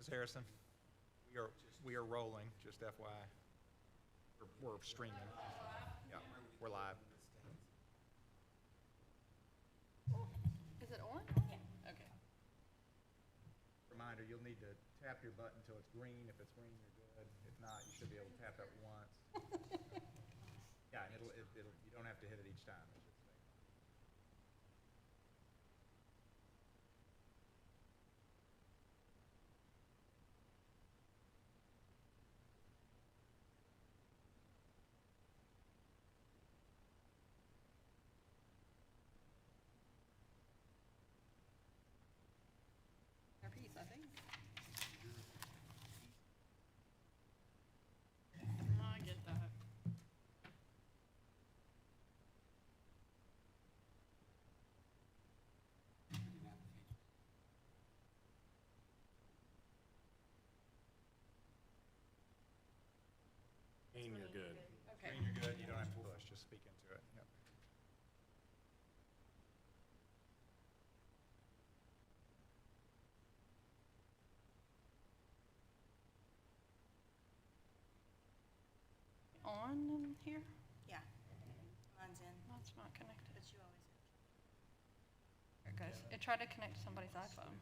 Harrison? We are rolling, just FYI. We're streaming. Yeah, we're live. Is it on? Yeah. Okay. Reminder, you'll need to tap your button until it's green. If it's green, you're good. If not, you should be able to tap it once. Yeah, and you don't have to hit it each time. It should stay. Our piece, I think. I get that. And you're good. Okay. Green, you're good. You don't have to push. Just speak into it. Yep. On in here? Yeah, mine's in, That's not connected. but you always There it goes. It tried to connect to somebody's iPhone.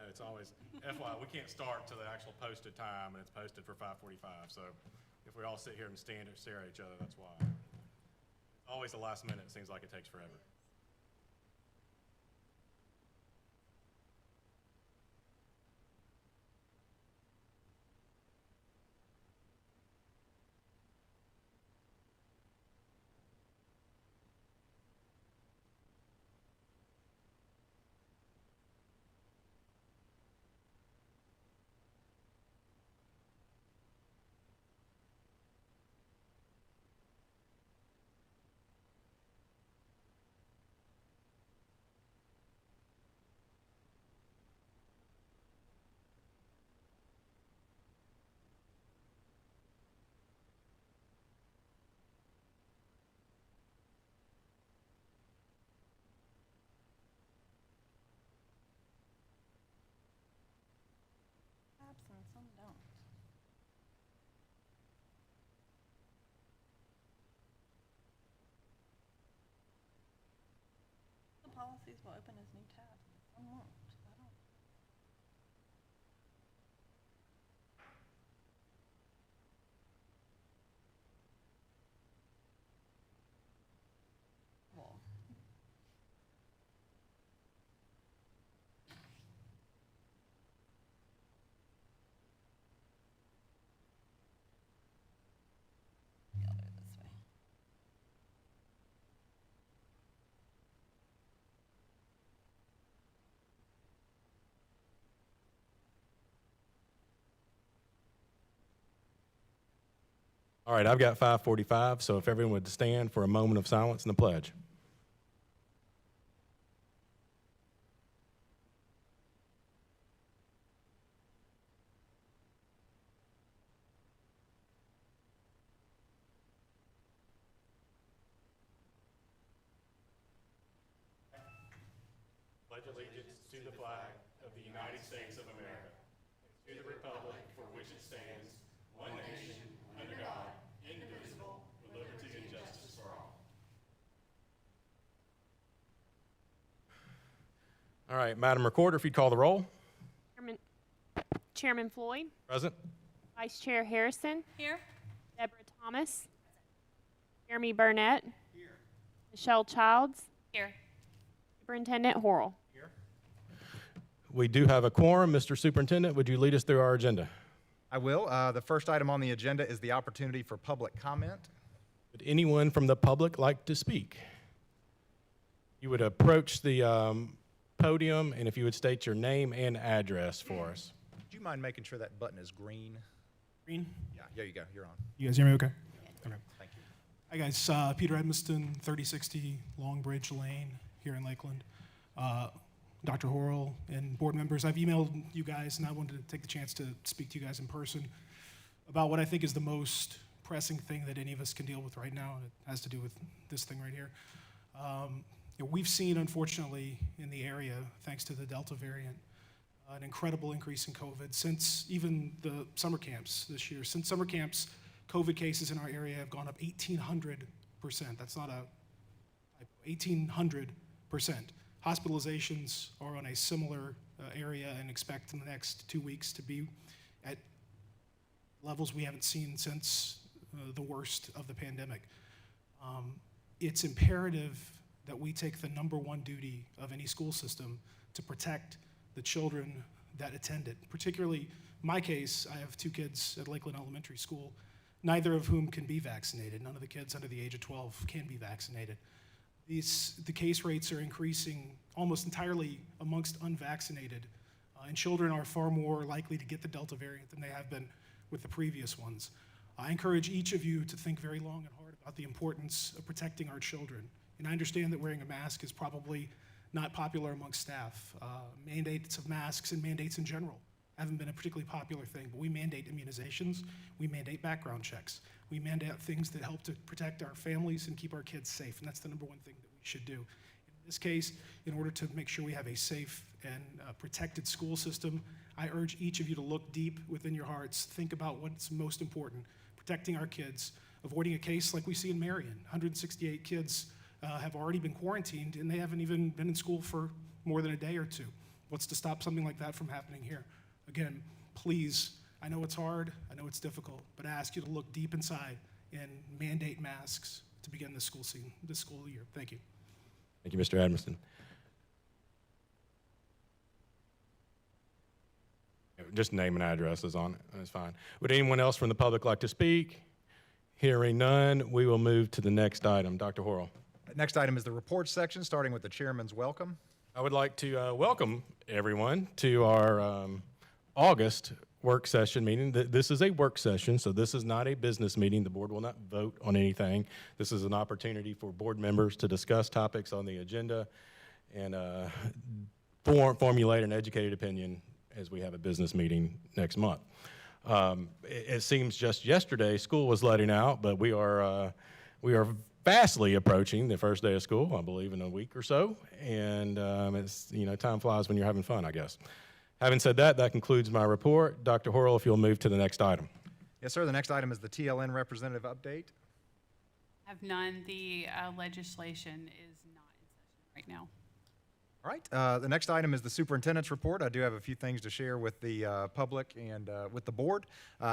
It's always, FYI, we can't start till the actual posted time, and it's posted for 5:45. So if we all sit here and stare at each other, that's why. Always the last minute, it seems like it takes forever. Apps and some don't. The policies will open as new tabs, and some won't. I don't. Well. Yeah, I'll do it this way. All right, I've got 5:45, so if everyone would stand for a moment of silence and the pledge. Pledge allegiance to the flag of the United States of America, and to the republic for which it stands, one nation, under God, indivisible, with liberty and justice for all. All right, Madam Recorder, if you'd call the roll. Chairman Floyd, Present. Vice Chair Harrison, Here? Deborah Thomas, Jeremy Burnett, Michelle Childs, Here. Superintendent Horrell. We do have a quorum. Mr. Superintendent, would you lead us through our agenda? I will. The first item on the agenda is the opportunity for public comment. Would anyone from the public like to speak? You would approach the podium, and if you would state your name and address for us. Do you mind making sure that button is green? Green? Yeah, there you go. You're on. You guys hear me okay? Okay. Thank you. Hi guys, Peter Edmiston, 3060 Long Bridge Lane here in Lakeland. Dr. Horrell, and board members. I've emailed you guys, and I wanted to take the chance to speak to you guys in person about what I think is the most pressing thing that any of us can deal with right now, and it has to do with this thing right here. We've seen, unfortunately, in the area, thanks to the Delta variant, an incredible increase in COVID since even the summer camps this year. Since summer camps, COVID cases in our area have gone up 1,800%. That's not a 1,800%. Hospitalizations are on a similar area, and expect in the next 2 weeks to be at levels we haven't seen since the worst of the pandemic. It's imperative that we take the number one duty of any school system to protect the children that attend it. Particularly, my case, I have 2 kids at Lakeland Elementary School, neither of whom can be vaccinated. None of the kids under the age of 12 can be vaccinated. The case rates are increasing almost entirely amongst unvaccinated, and children are far more likely to get the Delta variant than they have been with the previous ones. I encourage each of you to think very long and hard about the importance of protecting our children. And I understand that wearing a mask is probably not popular amongst staff. Mandates of masks and mandates in general haven't been a particularly popular thing, but we mandate immunizations, we mandate background checks, we mandate things that help to protect our families and keep our kids safe, and that's the number one thing that we should do. In this case, in order to make sure we have a safe and protected school system, I urge each of you to look deep within your hearts, think about what's most important, protecting our kids, avoiding a case like we see in Marion. 168 kids have already been quarantined, and they haven't even been in school for more than a day or 2. What's to stop something like that from happening here? Again, please, I know it's hard, I know it's difficult, but I ask you to look deep inside and mandate masks to begin this school year. Thank you. Thank you, Mr. Adamson. Just name and addresses on it, that's fine. Would anyone else from the public like to speak? Hearing none, we will move to the next item. Dr. Horrell. Next item is the reports section, starting with the chairman's welcome. I would like to welcome everyone to our August work session meeting. This is a work session, so this is not a business meeting. The board will not vote on anything. This is an opportunity for board members to discuss topics on the agenda and formulate an educated opinion as we have a business meeting next month. It seems just yesterday school was letting out, but we are fastly approaching the first day of school, I believe, in a week or so, and it's, time flies when you're having fun, I guess. Having said that, that concludes my report. Dr. Horrell, if you'll move to the next item. Yes, sir. The next item is the TLN representative update. Have none. The legislation is not in session right now. All right. The next item is the superintendent's report. I do have a few things to share with the public and with the board.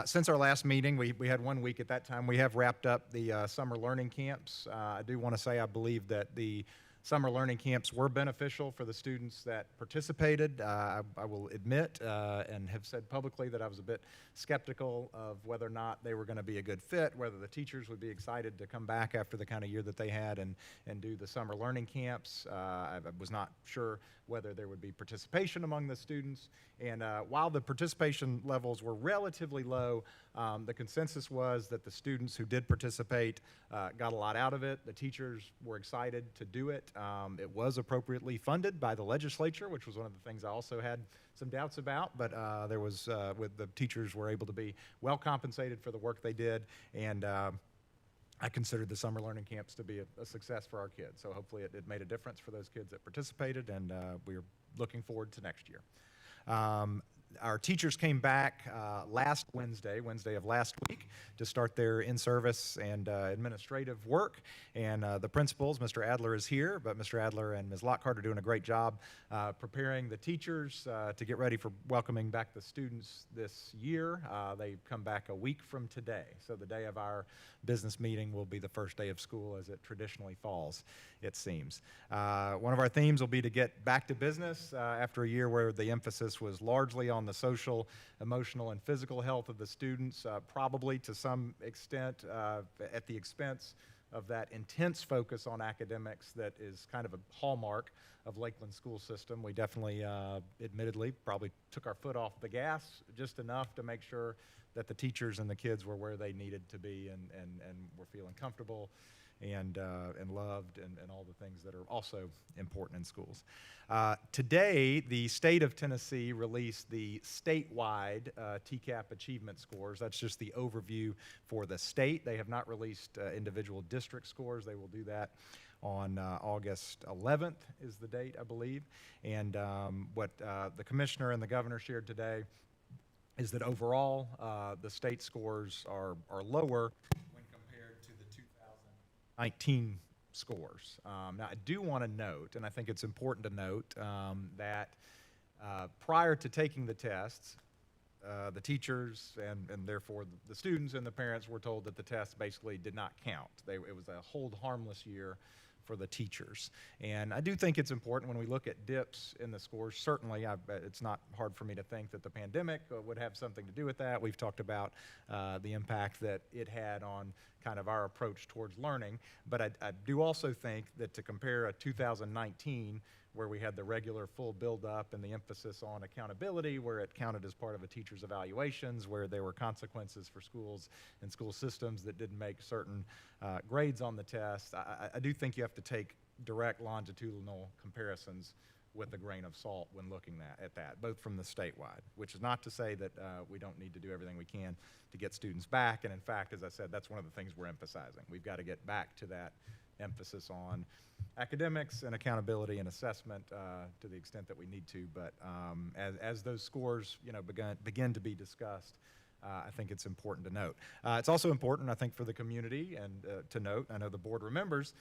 Since our last meeting, we had 1 week at that time. We have wrapped up the summer learning camps. I do want to say I believe that the summer learning camps were beneficial for the students that participated. I will admit and have said publicly that I was a bit skeptical of whether or not they were going to be a good fit, whether the teachers would be excited to come back after the kind of year that they had and do the summer learning camps. I was not sure whether there would be participation among the students. And while the participation levels were relatively low, the consensus was that the students who did participate got a lot out of it. The teachers were excited to do it. It was appropriately funded by the legislature, which was one of the things I also had some doubts about, but there was, with the teachers were able to be well compensated for the work they did, and I considered the summer learning camps to be a success for our kids. So hopefully it made a difference for those kids that participated, and we're looking forward to next year. Our teachers came back last Wednesday of last week, to start their in-service and administrative work. And the principals, Mr. Adler is here, but Mr. Adler and Ms. Lockhart are doing a great job preparing the teachers to get ready for welcoming back the students this year. They come back a week from today. So the day of our business meeting will be the first day of school as it traditionally falls, it seems. One of our themes will be to get back to business after a year where the emphasis was largely on the social, emotional, and physical health of the students, probably to some extent at the expense of that intense focus on academics that is kind of a hallmark of Lakeland school system. We definitely, admittedly, probably took our foot off the gas just enough to make sure that the teachers and the kids were where they needed to be and were feeling comfortable and loved and all the things that are also important in schools. Today, the state of Tennessee released the statewide TCAP achievement scores. That's just the overview for the state. They have not released individual district scores. They will do that on August 11th is the date, I believe. And what the commissioner and the governor shared today is that overall the state scores are lower when compared to the 2019 scores. Now, I do want to note, and I think it's important to note, that prior to taking the tests, the teachers and therefore the students and the parents were told that the tests basically did not count. It was a hold harmless year for the teachers. And I do think it's important when we look at dips in the scores. Certainly, it's not hard for me to think that the pandemic would have something to do with that. We've talked about the impact that it had on kind of our approach towards learning. But I do also think that to compare a 2019 where we had the regular full build-up and the emphasis on accountability, where it counted as part of a teacher's evaluations, where there were consequences for schools and school systems that didn't make certain grades on the test. I do think you have to take direct longitudinal comparisons with a grain of salt when looking at that, both from the statewide, which is not to say that we don't need to do everything we can to get students back. And in fact, as I said, that's one of the things we're emphasizing. We've got to get back to that emphasis on academics and accountability and assessment to the extent that we need to. But as those scores, begin to be discussed, I think it's important to note. It's also important, I think, for the community and to note, I know the board remembers,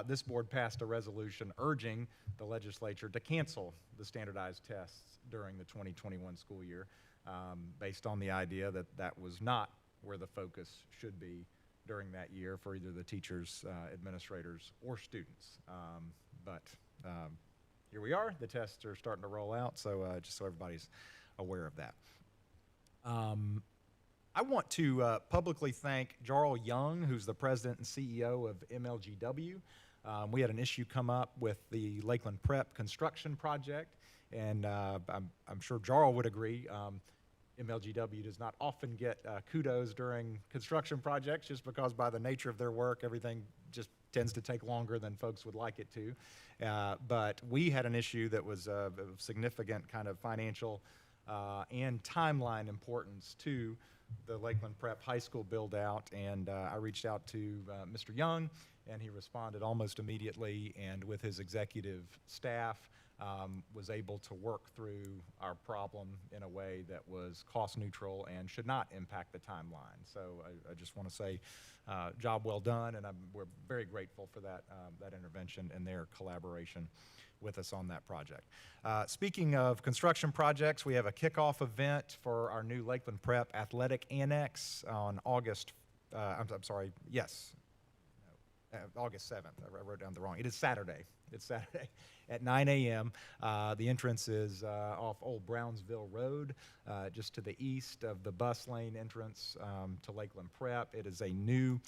this board passed a resolution urging the legislature to cancel the standardized tests during the 2021 school year based on the idea that that was not where the focus should be during that year for either the teachers, administrators, or students. But here we are. The tests are starting to roll out, so just so everybody's aware of that. I want to publicly thank Jarl Young, who's the president and CEO of MLGW. We had an issue come up with the Lakeland Prep construction project, and I'm sure Jarl would agree. MLGW does not often get kudos during construction projects just because by the nature of their work, everything just tends to take longer than folks would like it to. But we had an issue that was of significant kind of financial and timeline importance to the Lakeland Prep High School build out, and I reached out to Mr. Young, and he responded almost immediately, and with his executive staff, was able to work through our problem in a way that was cost neutral and should not impact the timeline. So I just want to say job well done, and we're very grateful for that intervention and their collaboration with us on that project. Speaking of construction projects, we have a kickoff event for our new Lakeland Prep Athletic Annex on August 7th. I wrote down the wrong. It is Saturday. It's Saturday at 9 a.m. The entrance is off Old Brownsville Road, just to the east of the bus lane entrance to Lakeland Prep. It is a new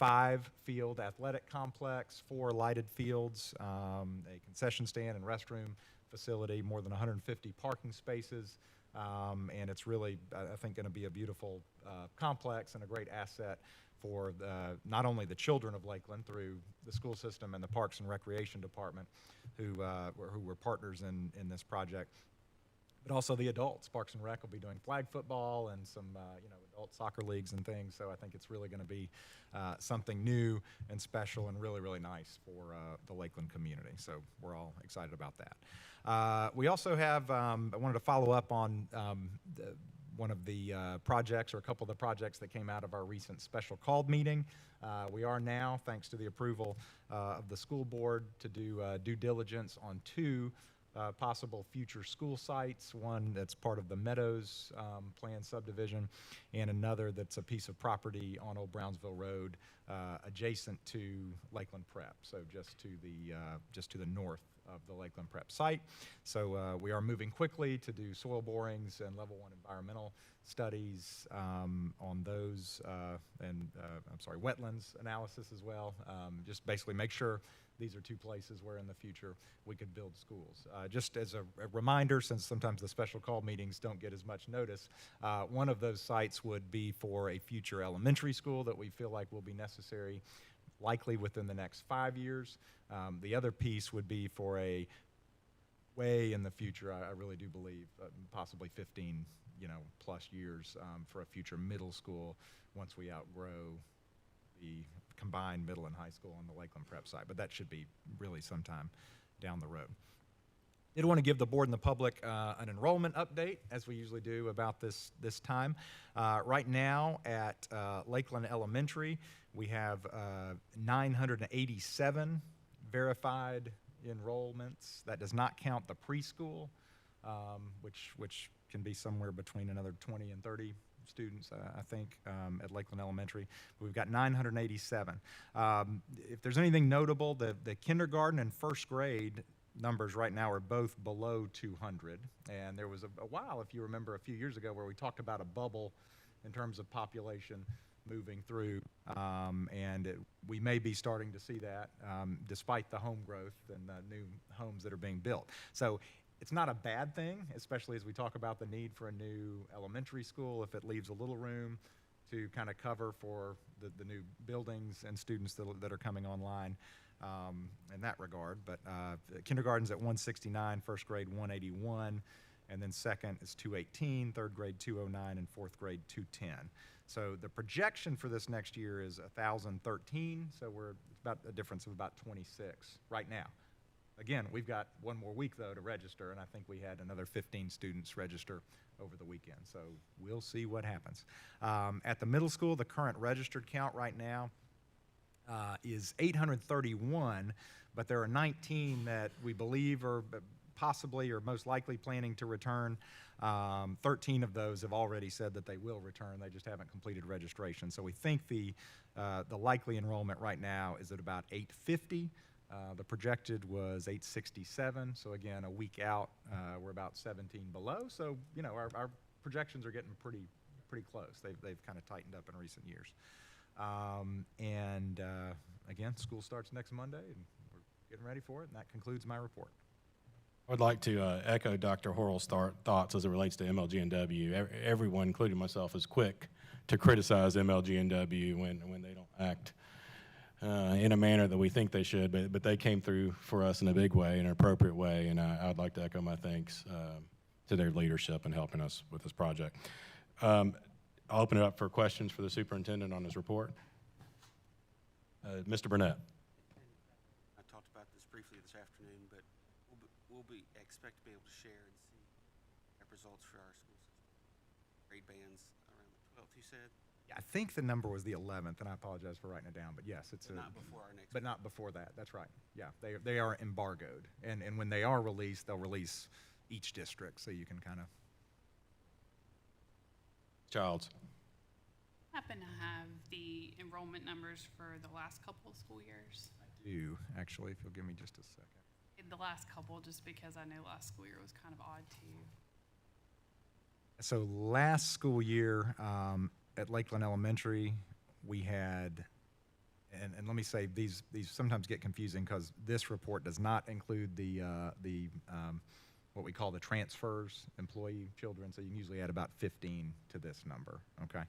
5-field athletic complex, 4 lighted fields, a concession stand and restroom facility, more than 150 parking spaces, and it's really, I think, going to be a beautiful complex and a great asset for not only the children of Lakeland through the school system and the Parks and Recreation Department, who were partners in this project, but also the adults. Parks and Rec will be doing flag football and some adult soccer leagues and things. So I think it's really going to be something new and special and really, really nice for the Lakeland community. So we're all excited about that. We also have, I wanted to follow up on one of the projects, or a couple of the projects that came out of our recent special called meeting. We are now, thanks to the approval of the school board, to do due diligence on 2 possible future school sites, one that's part of the Meadows planned subdivision, and another that's a piece of property on Old Brownsville Road adjacent to Lakeland Prep, so just to the north of the Lakeland Prep site. So we are moving quickly to do soil borings and level 1 environmental studies on those, wetlands analysis as well. Just basically make sure these are 2 places where in the future we could build schools. Just as a reminder, since sometimes the special call meetings don't get as much notice, one of those sites would be for a future elementary school that we feel like will be necessary likely within the next 5 years. The other piece would be for a way in the future, I really do believe, possibly 15, plus years for a future middle school once we outgrow the combined middle and high school on the Lakeland Prep site. But that should be really sometime down the road. Did want to give the board and the public an enrollment update, as we usually do about this time. Right now at Lakeland Elementary, we have 987 verified enrollments. That does not count the preschool, which can be somewhere between another 20 and 30 students, I think, at Lakeland Elementary. We've got 987. If there's anything notable, the kindergarten and first grade numbers right now are both below 200. And there was a while, if you remember, a few years ago where we talked about a bubble in terms of population moving through. We may be starting to see that despite the home growth and the new homes that are being built. So it's not a bad thing, especially as we talk about the need for a new elementary school, if it leaves a little room to kind of cover for the new buildings and students that are coming online in that regard. But kindergarten's at 169, first grade 181, and then second is 218, third grade 209, and fourth grade 210. So the projection for this next year is 1,013, so we're about a difference of about 26 right now. Again, we've got one more week, though, to register, and I think we had another 15 students register over the weekend, so we'll see what happens. At the middle school, the current registered count right now is 831, but there are 19 that we believe are possibly or most likely planning to return. 13 of those have already said that they will return. They just haven't completed registration. So we think the likely enrollment right now is at about 850. The projected was 867. So again, a week out, we're about 17 below. So our projections are getting pretty close. They've kind of tightened up in recent years. Again, school starts next Monday, and we're getting ready for it. And that concludes my report. I would like to echo Dr. Horrell's thoughts as it relates to MLG&W. Everyone, including myself, is quick to criticize MLG&W when they don't act in a manner that we think they should, but they came through for us in a big way, in an appropriate way, and I'd like to echo my thanks to their leadership in helping us with this project. I'll open it up for questions for the superintendent on his report. Mr. Burnett. I talked about this briefly this afternoon, but we'll expect to be able to share and see results for our school system. Grade bands around the 12th, you said? Yeah, I think the number was the 11th, and I apologize for writing it down, but yes, it's Not before our next. But not before that. That's right. Yeah, they are embargoed, and when they are released, they'll release each district, so you can kind of. Childs. Happen to have the enrollment numbers for the last couple of school years. I do, actually, if you'll give me just a second. The last couple, just because I know last school year was kind of odd too. So last school year at Lakeland Elementary, we had, and let me say these sometimes get confusing because this report does not include the what we call the transfers, employee children. So you can usually add about 15 to this number. Okay,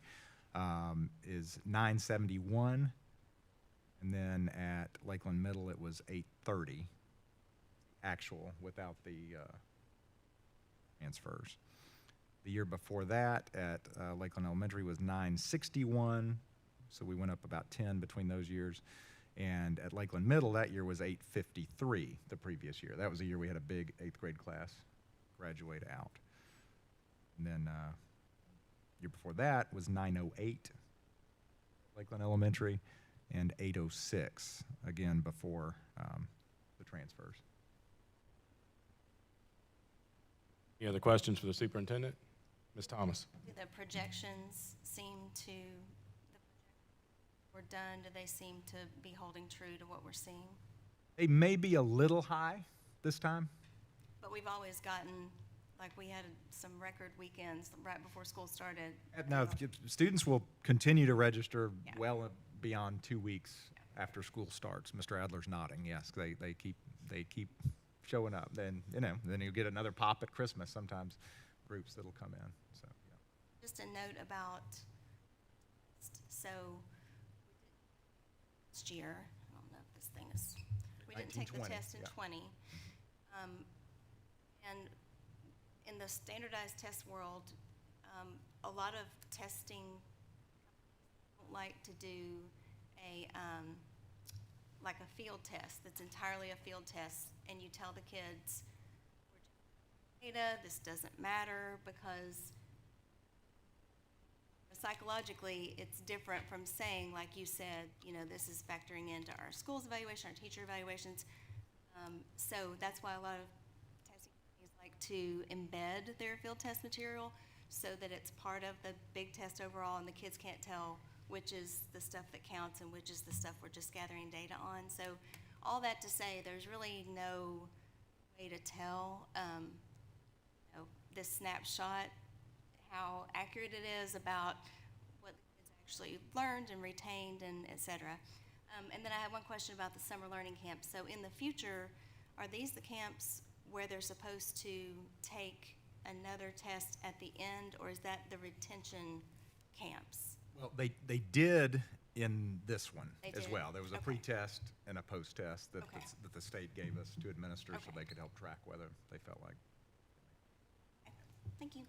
is 971, and then at Lakeland Middle it was 830. Actual without the transfers. The year before that at Lakeland Elementary was 961, so we went up about 10 between those years. And at Lakeland Middle that year was 853 the previous year. That was the year we had a big 8th grade class graduate out. And then year before that was 908 Lakeland Elementary and 806, again before the transfers. Any other questions for the superintendent? Ms. Thomas. Do the projections seem to, we're done, do they seem to be holding true to what we're seeing? They may be a little high this time. But we've always gotten, like we had some record weekends right before school started. No, students will continue to register Yeah. well beyond 2 weeks after school starts. Mr. Adler's nodding. Yes, they keep showing up. Then then you'll get another pop at Christmas. Sometimes groups that'll come in. So yeah. Just a note about, so last year. I don't know if this thing is, we didn't take the 1920, test in yeah. '20. And in the standardized test world, a lot of testing don't like to do like a field test that's entirely a field test, and you tell the kids, we're data, this doesn't matter, because psychologically, it's different from saying, like you said, this is factoring into our school's evaluation, our teacher evaluations. So that's why a lot of testing companies like to embed their field test material so that it's part of the big test overall, and the kids can't tell which is the stuff that counts and which is the stuff we're just gathering data on. So all that to say, there's really no way to tell this snapshot, how accurate it is about what the kids actually learned and retained, and et cetera. And then I have one question about the summer learning camps. So in the future, are these the camps where they're supposed to take another test at the end, or is that the retention camps? Well, they did in this one They as did? well. There was a Okay. pre-test and a post-test that, Okay. that the state gave us to administer so Okay. they could help track whether they felt like. Thank you.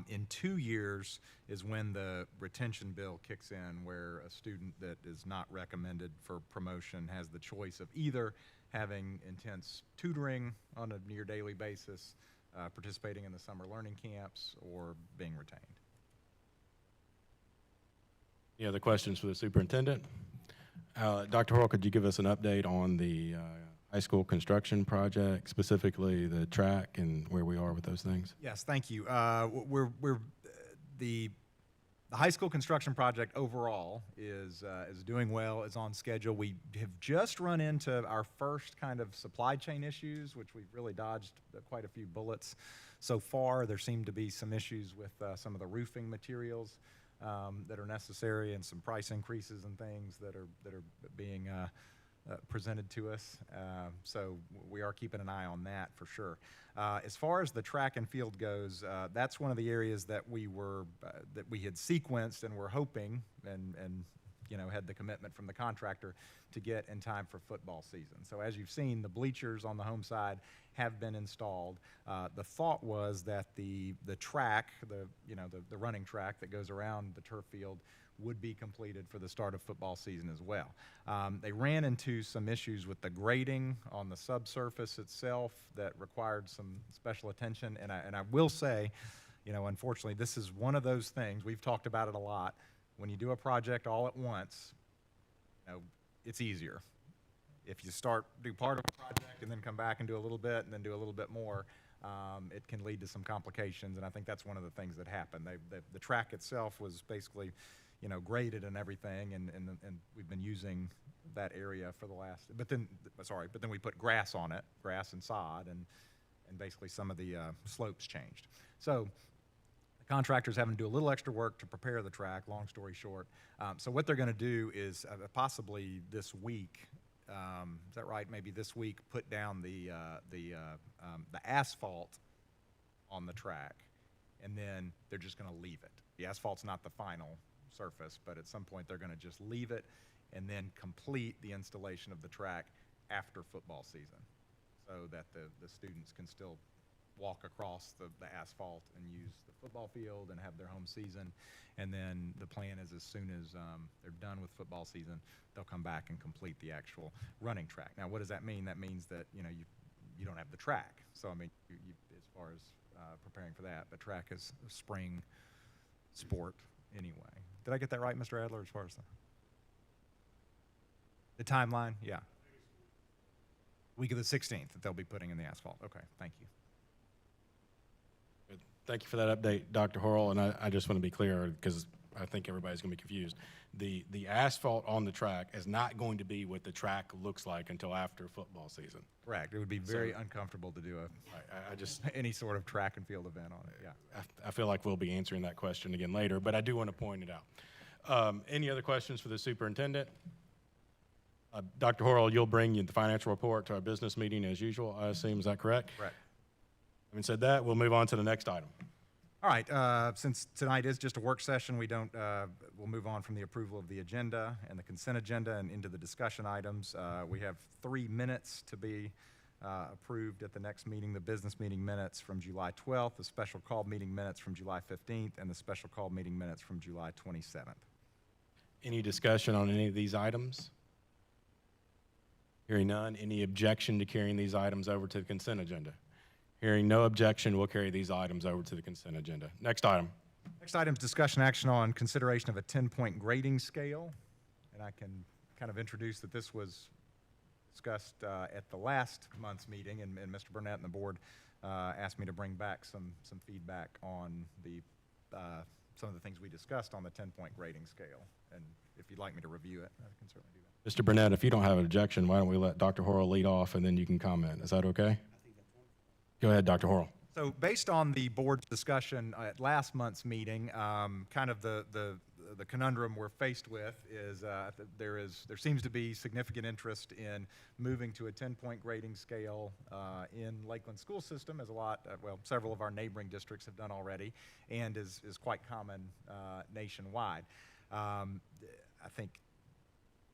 In 2 years is when the retention bill kicks in, where a student that is not recommended for promotion has the choice of either having intense tutoring on a near daily basis, participating in the summer learning camps, or being retained. Any other questions for the superintendent? Dr. Horrell, could you give us an update on the high school construction project, specifically the track and where we are with those things? Yes, thank you. The high school construction project overall is doing well, is on schedule. We have just run into our first kind of supply chain issues, which we've really dodged quite a few bullets so far. There seem to be some issues with some of the roofing materials that are necessary, and some price increases and things that are being presented to us. So we are keeping an eye on that for sure. As far as the track and field goes, that's one of the areas that we had sequenced and were hoping and had the commitment from the contractor to get in time for football season. So as you've seen, the bleachers on the home side have been installed. The thought was that the track, the running track that goes around the turf field, would be completed for the start of football season as well. They ran into some issues with the grading on the subsurface itself that required some special attention. And I will say, unfortunately, this is one of those things, we've talked about it a lot. When you do a project all at once, it's easier. If you do part of a project and then come back and do a little bit and then do a little bit more, it can lead to some complications. And I think that's one of the things that happened. The track itself was basically graded and everything, and we've been using that area for the last, but then we put grass on it, grass and sod, and basically some of the slopes changed. So the contractor's having to do a little extra work to prepare the track, long story short. So what they're gonna do is possibly this week, is that right? Maybe this week, put down the asphalt on the track, and then they're just gonna leave it. The asphalt's not the final surface, but at some point they're going to just leave it and then complete the installation of the track after football season, so that the students can still walk across the asphalt and use the football field and have their home season. And then the plan is, as soon as they're done with football season, they'll come back and complete the actual running track. Now, what does that mean? That means that you don't have the track. So I mean, as far as preparing for that, the track is a spring sport anyway. Did I get that right, Mr. Adler, as far as the timeline? Yeah. Week of the 16th that they'll be putting in the asphalt. Okay, thank you. Good. Thank you for that update, Dr. Horrell, and I just want to be clear, because I think everybody's going to be confused. The asphalt on the track is not going to be what the track looks like until after football season. Correct. It would be very uncomfortable to do I just any sort of track and field event on it, yeah. I feel like we'll be answering that question again later, but I do want to point it out. Any other questions for the superintendent? Dr. Horrell, you'll bring the financial report to our business meeting as usual, I assume. Is that correct? Correct. Having said that, we'll move on to the next item. All right, since tonight is just a work session, we'll move on from the approval of the agenda and the consent agenda and into the discussion items. We have 3 minutes to be approved at the next meeting, the business meeting minutes from July 12th, the special call meeting minutes from July 15th, and the special call meeting minutes from July 27th. Any discussion on any of these items? Hearing none, any objection to carrying these items over to the consent agenda? Hearing no objection, we'll carry these items over to the consent agenda. Next item. Next item is discussion action on consideration of a 10-point grading scale. And I can kind of introduce that this was discussed at the last month's meeting, and Mr. Burnett and the board asked me to bring back some feedback on some of the things we discussed on the 10-point grading scale. And if you'd like me to review it, I can certainly do that. Mr. Burnett, if you don't have an objection, why don't we let Dr. Horrell lead off and then you can comment. Is that okay? Go ahead, Dr. Horrell. So based on the board's discussion at last month's meeting, kind of the conundrum we're faced with is there seems to be significant interest in moving to a 10-point grading scale in Lakeland school system, as several of our neighboring districts have done already, and is quite common nationwide. I think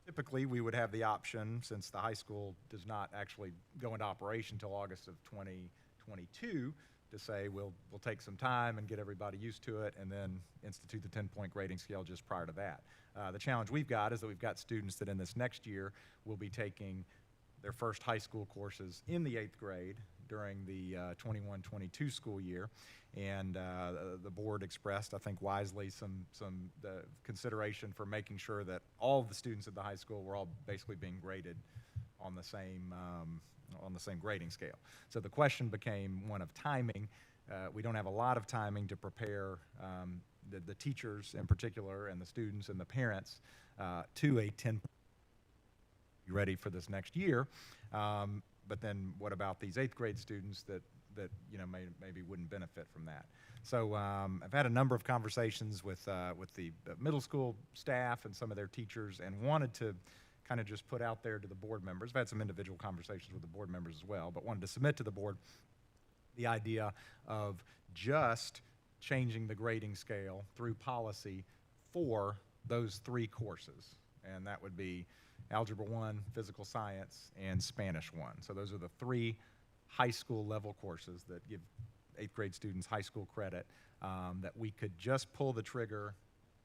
typically we would have the option, since the high school does not actually go into operation until August of 2022, to say we'll take some time and get everybody used to it and then institute the 10-point grading scale just prior to that. The challenge we've got is that we've got students that in this next year will be taking their first high school courses in the 8th grade during the 21-22 school year, and the board expressed, I think wisely, some consideration for making sure that all of the students at the high school were all basically being graded on the same grading scale. So the question became one of timing. We don't have a lot of timing to prepare the teachers in particular and the students and the parents to a 10 ready for this next year. But then what about these 8th grade students that maybe wouldn't benefit from that? So I've had a number of conversations with the middle school staff and some of their teachers, and wanted to kind of just put out there to the board members. I've had some individual conversations with the board members as well, but wanted to submit to the board the idea of just changing the grading scale through policy for those 3 courses. And that would be Algebra 1, Physical Science, and Spanish 1. So those are the 3 high school level courses that give 8th grade students high school credit, that we could just pull the trigger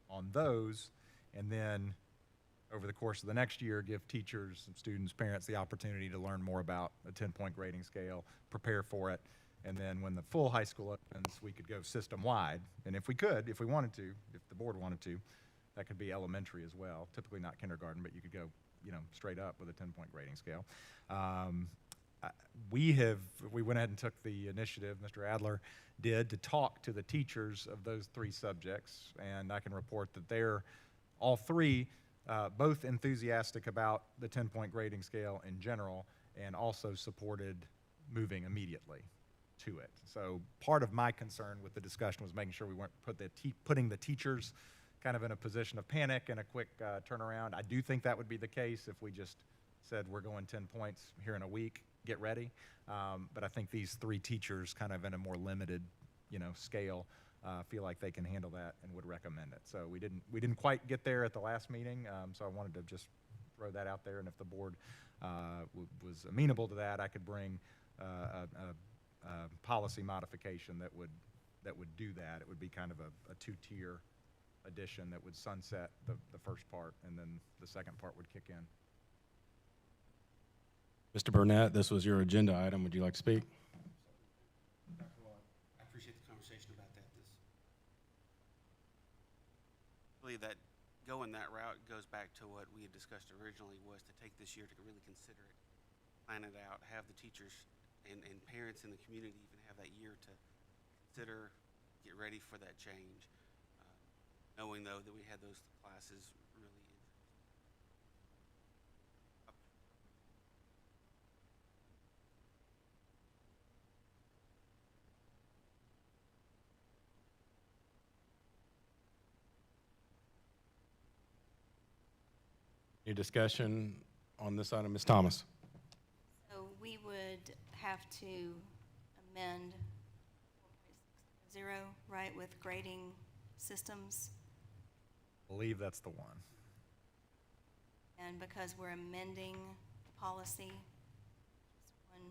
on those, and then over the course of the next year, give teachers, students, parents the opportunity to learn more about a 10-point grading scale, prepare for it, and then when the full high school opens, we could go system-wide. And if we wanted to, if the board wanted to, that could be elementary as well. Typically not kindergarten, but you could go, straight up with a 10-point grading scale. We went ahead and took the initiative, Mr. Adler did, to talk to the teachers of those 3 subjects, and I can report that they're all 3 both enthusiastic about the 10-point grading scale in general, and also supported moving immediately to it. So part of my concern with the discussion was making sure we weren't putting the teachers kind of in a position of panic and a quick turnaround. I do think that would be the case if we just said we're going 10 points here in a week, get ready. But I think these 3 teachers, kind of in a more limited, scale, feel like they can handle that and would recommend it. So we didn't quite get there at the last meeting, so I wanted to just throw that out there. And if the board was amenable to that, I could bring a policy modification that would do that. It would be kind of a 2-tier addition that would sunset the first part, and then the second part would kick in. Mr. Burnett, this was your agenda item. Would you like to speak? I appreciate the conversation about that. Really, that going that route goes back to what we had discussed originally, was to take this year to really consider it, plan it out, have the teachers and parents in the community even have that year to consider, get ready for that change, knowing though that we had those classes really. Any discussion on this item, Ms. Thomas? So we would have to amend right, with grading systems? Believe that's the one. And because we're amending the policy, just one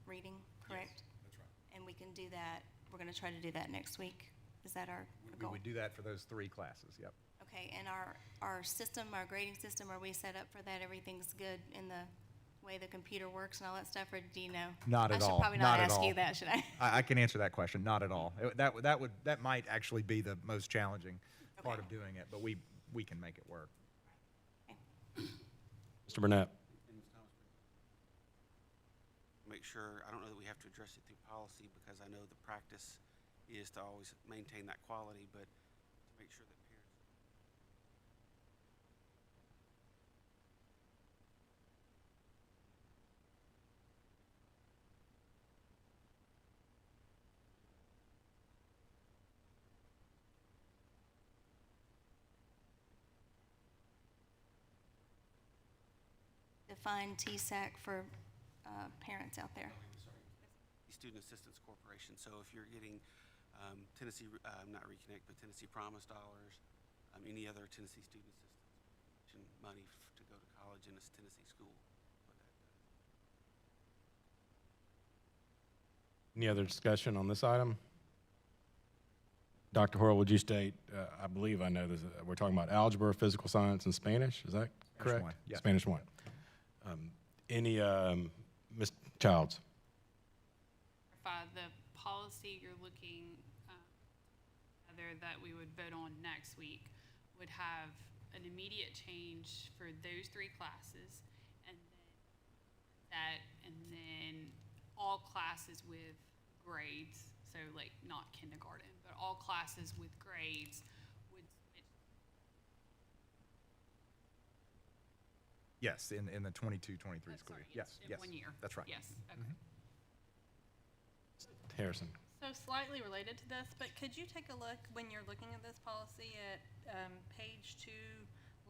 reading, correct? That's right. And we can do that, we're gonna try to do that next week. Is that our We goal? would do that for those 3 classes, yep. Okay, and our system, our grading system, are we set up for that? Everything's good in the way the computer works and all that stuff, or do you know? Not at I should all. probably Not not at ask you all. that, should I? I can answer that question, not at all. That might actually be the most challenging part Okay. of doing it, but we can make it work. Mr. Burnett? Make sure, I don't know that we have to address it through policy, because I know the practice is to always maintain that quality, but to make sure that parents. Define TSAC for parents out there. Student Assistance Corporation. So if you're getting Tennessee, not Reconnect, but Tennessee Promise dollars, any other Tennessee Student Assistance money to go to college in a Tennessee school. what that does. Any other discussion on this item? Dr. Horrell, would you state, I believe I know this, we're talking about algebra, physical science, and Spanish, is that correct? 1, yes. Spanish 1. Any, Ms. Childs? The policy you're looking, other that we would vote on next week would have an immediate change for those 3 classes, and then all classes with grades, so like not kindergarten, but all classes with grades would switch. Yes, in the 22-23 school year. Yes, In yes. 1 year. That's right. Yes, okay. Harrison? So slightly related to this, but could you take a look, when you're looking at this policy, at page 2,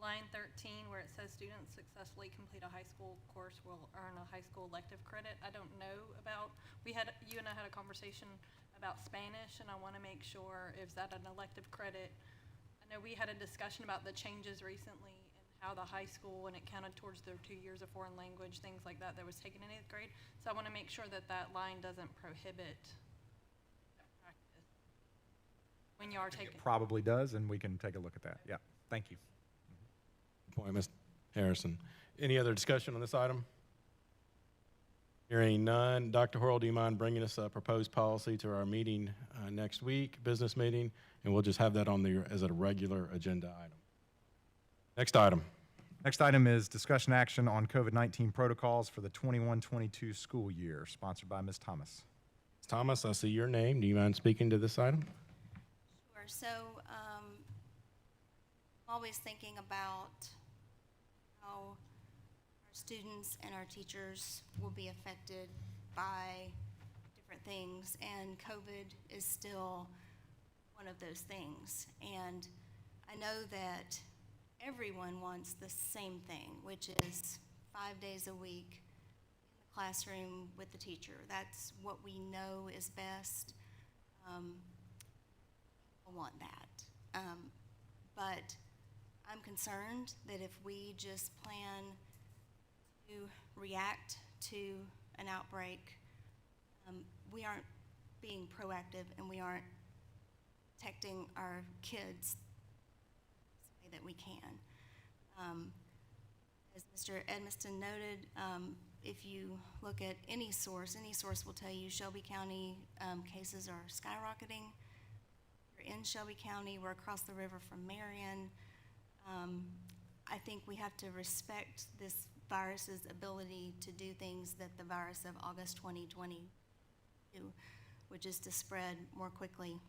line 13, where it says students successfully complete a high school course will earn a high school elective credit? I don't know about, you and I had a conversation about Spanish, and I want to make sure, is that an elective credit? I know we had a discussion about the changes recently and how the high school, when it counted towards their 2 years of foreign language, things like that was taken in 8th grade. So I want to make sure that that line doesn't prohibit that practice when you are taking. Probably does, and we can take a look at that. Yeah, thank you. Good point, Ms. Harrison. Any other discussion on this item? Hearing none. Dr. Horrell, do you mind bringing us a proposed policy to our meeting next week, business meeting? And we'll just have that on there as a regular agenda item. Next item. Next item is discussion action on COVID-19 protocols for the 21-22 school year, sponsored by Ms. Thomas. Ms. Thomas, I see your name. Do you mind speaking to this item? Sure, so, I'm always thinking about how our students and our teachers will be affected by different things, and COVID is still one of those things. And I know that everyone wants the same thing, which is 5 days a week in the classroom with the teacher. That's what we know is best. People want that. But I'm concerned that if we just plan to react to an outbreak, we aren't being proactive and we aren't protecting our kids the way that we can. As Mr. Edmiston noted, if you look at any source will tell you Shelby County cases are skyrocketing. We're in Shelby County, we're across the river from Marion. I think we have to respect this virus's ability to do things that the virus of August 2020 do, which is to spread more quickly.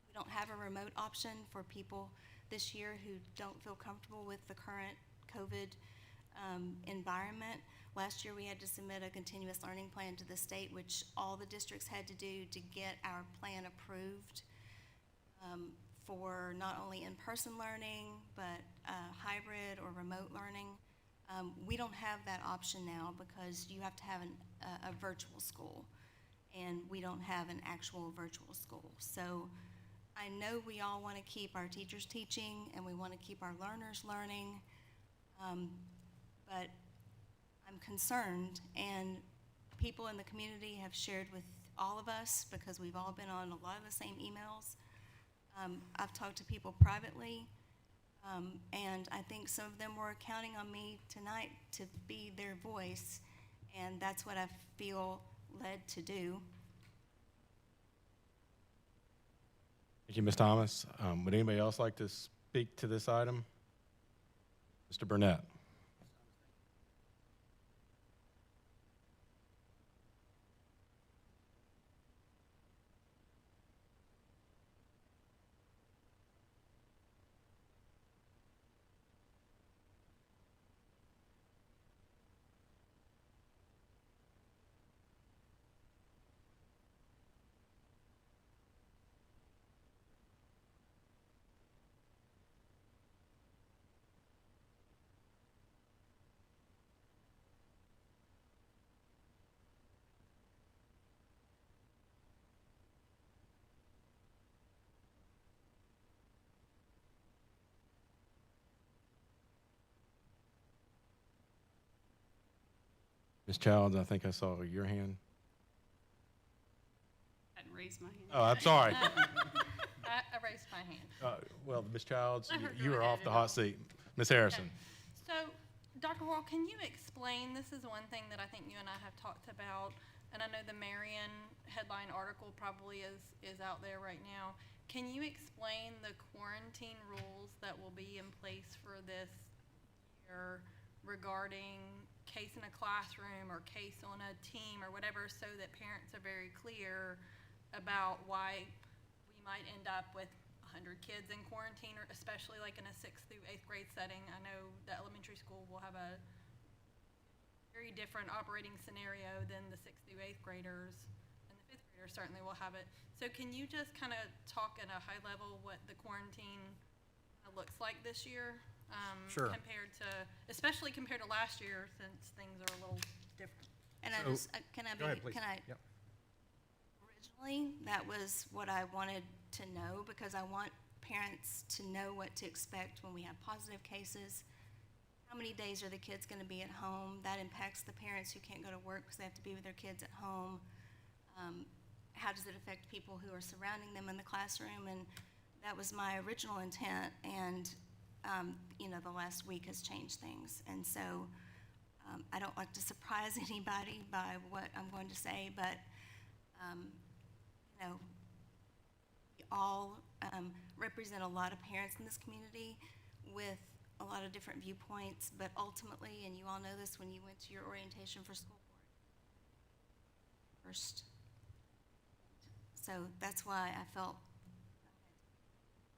We don't have a remote option for people this year who don't feel comfortable with the current COVID environment. Last year we had to submit a continuous learning plan to the state, which all the districts had to do to get our plan approved for not only in-person learning, but hybrid or remote learning. We don't have that option now because you have to have a virtual school. and we don't have an actual virtual school. So I know we all want to keep our teachers teaching, and we want to keep our learners learning, but I'm concerned, and people in the community have shared with all of us, because we've all been on a lot of the same emails. I've talked to people privately, and I think some of them were counting on me tonight to be their voice, and that's what I feel led to do. Thank you, Ms. Thomas. Would anybody else like to speak to this item? Mr. Burnett. Ms. Childs, I think I saw your hand. I hadn't raised my hand. Oh, I'm sorry. I raised my hand. Well, Ms. Childs, Go you are ahead, off the hot seat. Ms. Harrison. So, Dr. Wall, can you explain, this is one thing that I think you and I have talked about, and I know the Marion headline article probably is out there right now. Can you explain the quarantine rules that will be in place for this year regarding case in a classroom or case on a team or whatever, so that parents are very clear about why we might end up with 100 kids in quarantine, or especially like in a 6th through 8th grade setting? I know the elementary school will have a very different operating scenario than the 6th through 8th graders, and the 5th graders certainly will have it. So can you just kind of talk at a high level what the quarantine looks like this year? Sure. Compared to, especially compared to last year, since things are a little different. And So- I just, Go ahead, please. Yep. Originally, that was what I wanted to know, because I want parents to know what to expect when we have positive cases. How many days are the kids gonna be at home? That impacts the parents who can't go to work because they have to be with their kids at home. How does it affect people who are surrounding them in the classroom? And that was my original intent, and the last week has changed things. And so I don't like to surprise anybody by what I'm going to say, but we all represent a lot of parents in this community with a lot of different viewpoints, but ultimately, and you all know this when you went to your orientation for school board first. So that's why I felt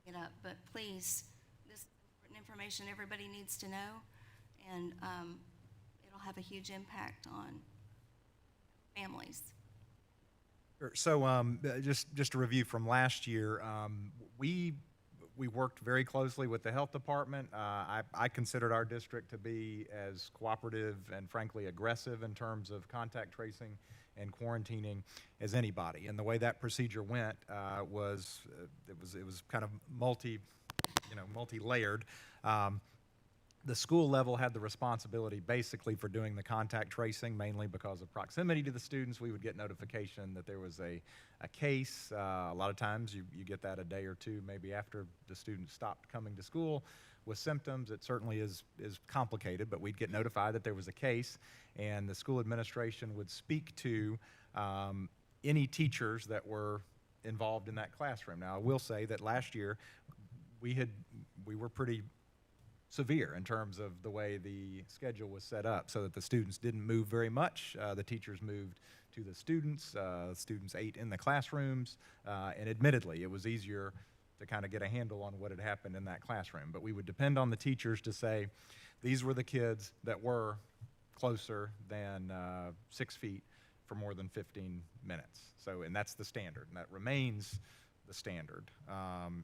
it up. But please, this is important information everybody needs to know, and it'll have a huge impact on families. Sure. So just a review from last year, we worked very closely with the health department. I considered our district to be as cooperative and frankly aggressive in terms of contact tracing and quarantining as anybody. And the way that procedure went was kind of multi-layered. The school level had the responsibility basically for doing the contact tracing, mainly because of proximity to the students. We would get notification that there was a case. A lot of times you get that a day or two maybe after the student stopped coming to school with symptoms. It certainly is complicated, but we'd get notified that there was a case, and the school administration would speak to any teachers that were involved in that classroom. Now, I will say that last year we were pretty severe in terms of the way the schedule was set up, so that the students didn't move very much. The teachers moved to the students. Students ate in the classrooms, and admittedly, it was easier to kind of get a handle on what had happened in that classroom. But we would depend on the teachers to say, these were the kids that were closer than 6 feet for more than 15 minutes. So, and that's the standard, and that remains the standard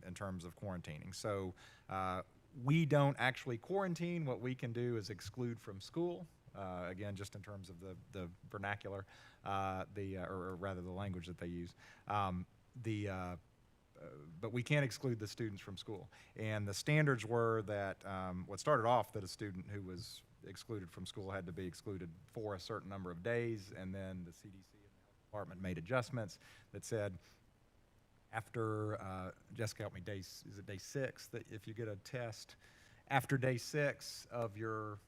in terms of quarantining. So we don't actually quarantine. What we can do is exclude from school. again, just in terms of the vernacular, or rather the language that they use. But we can't exclude the students from school. And the standards were that, what started off that a student who was excluded from school had to be excluded for a certain number of days, and then the CDC and the health department made adjustments that said after, Jessica help me, is it day 6, that if you get a test after day 6 of your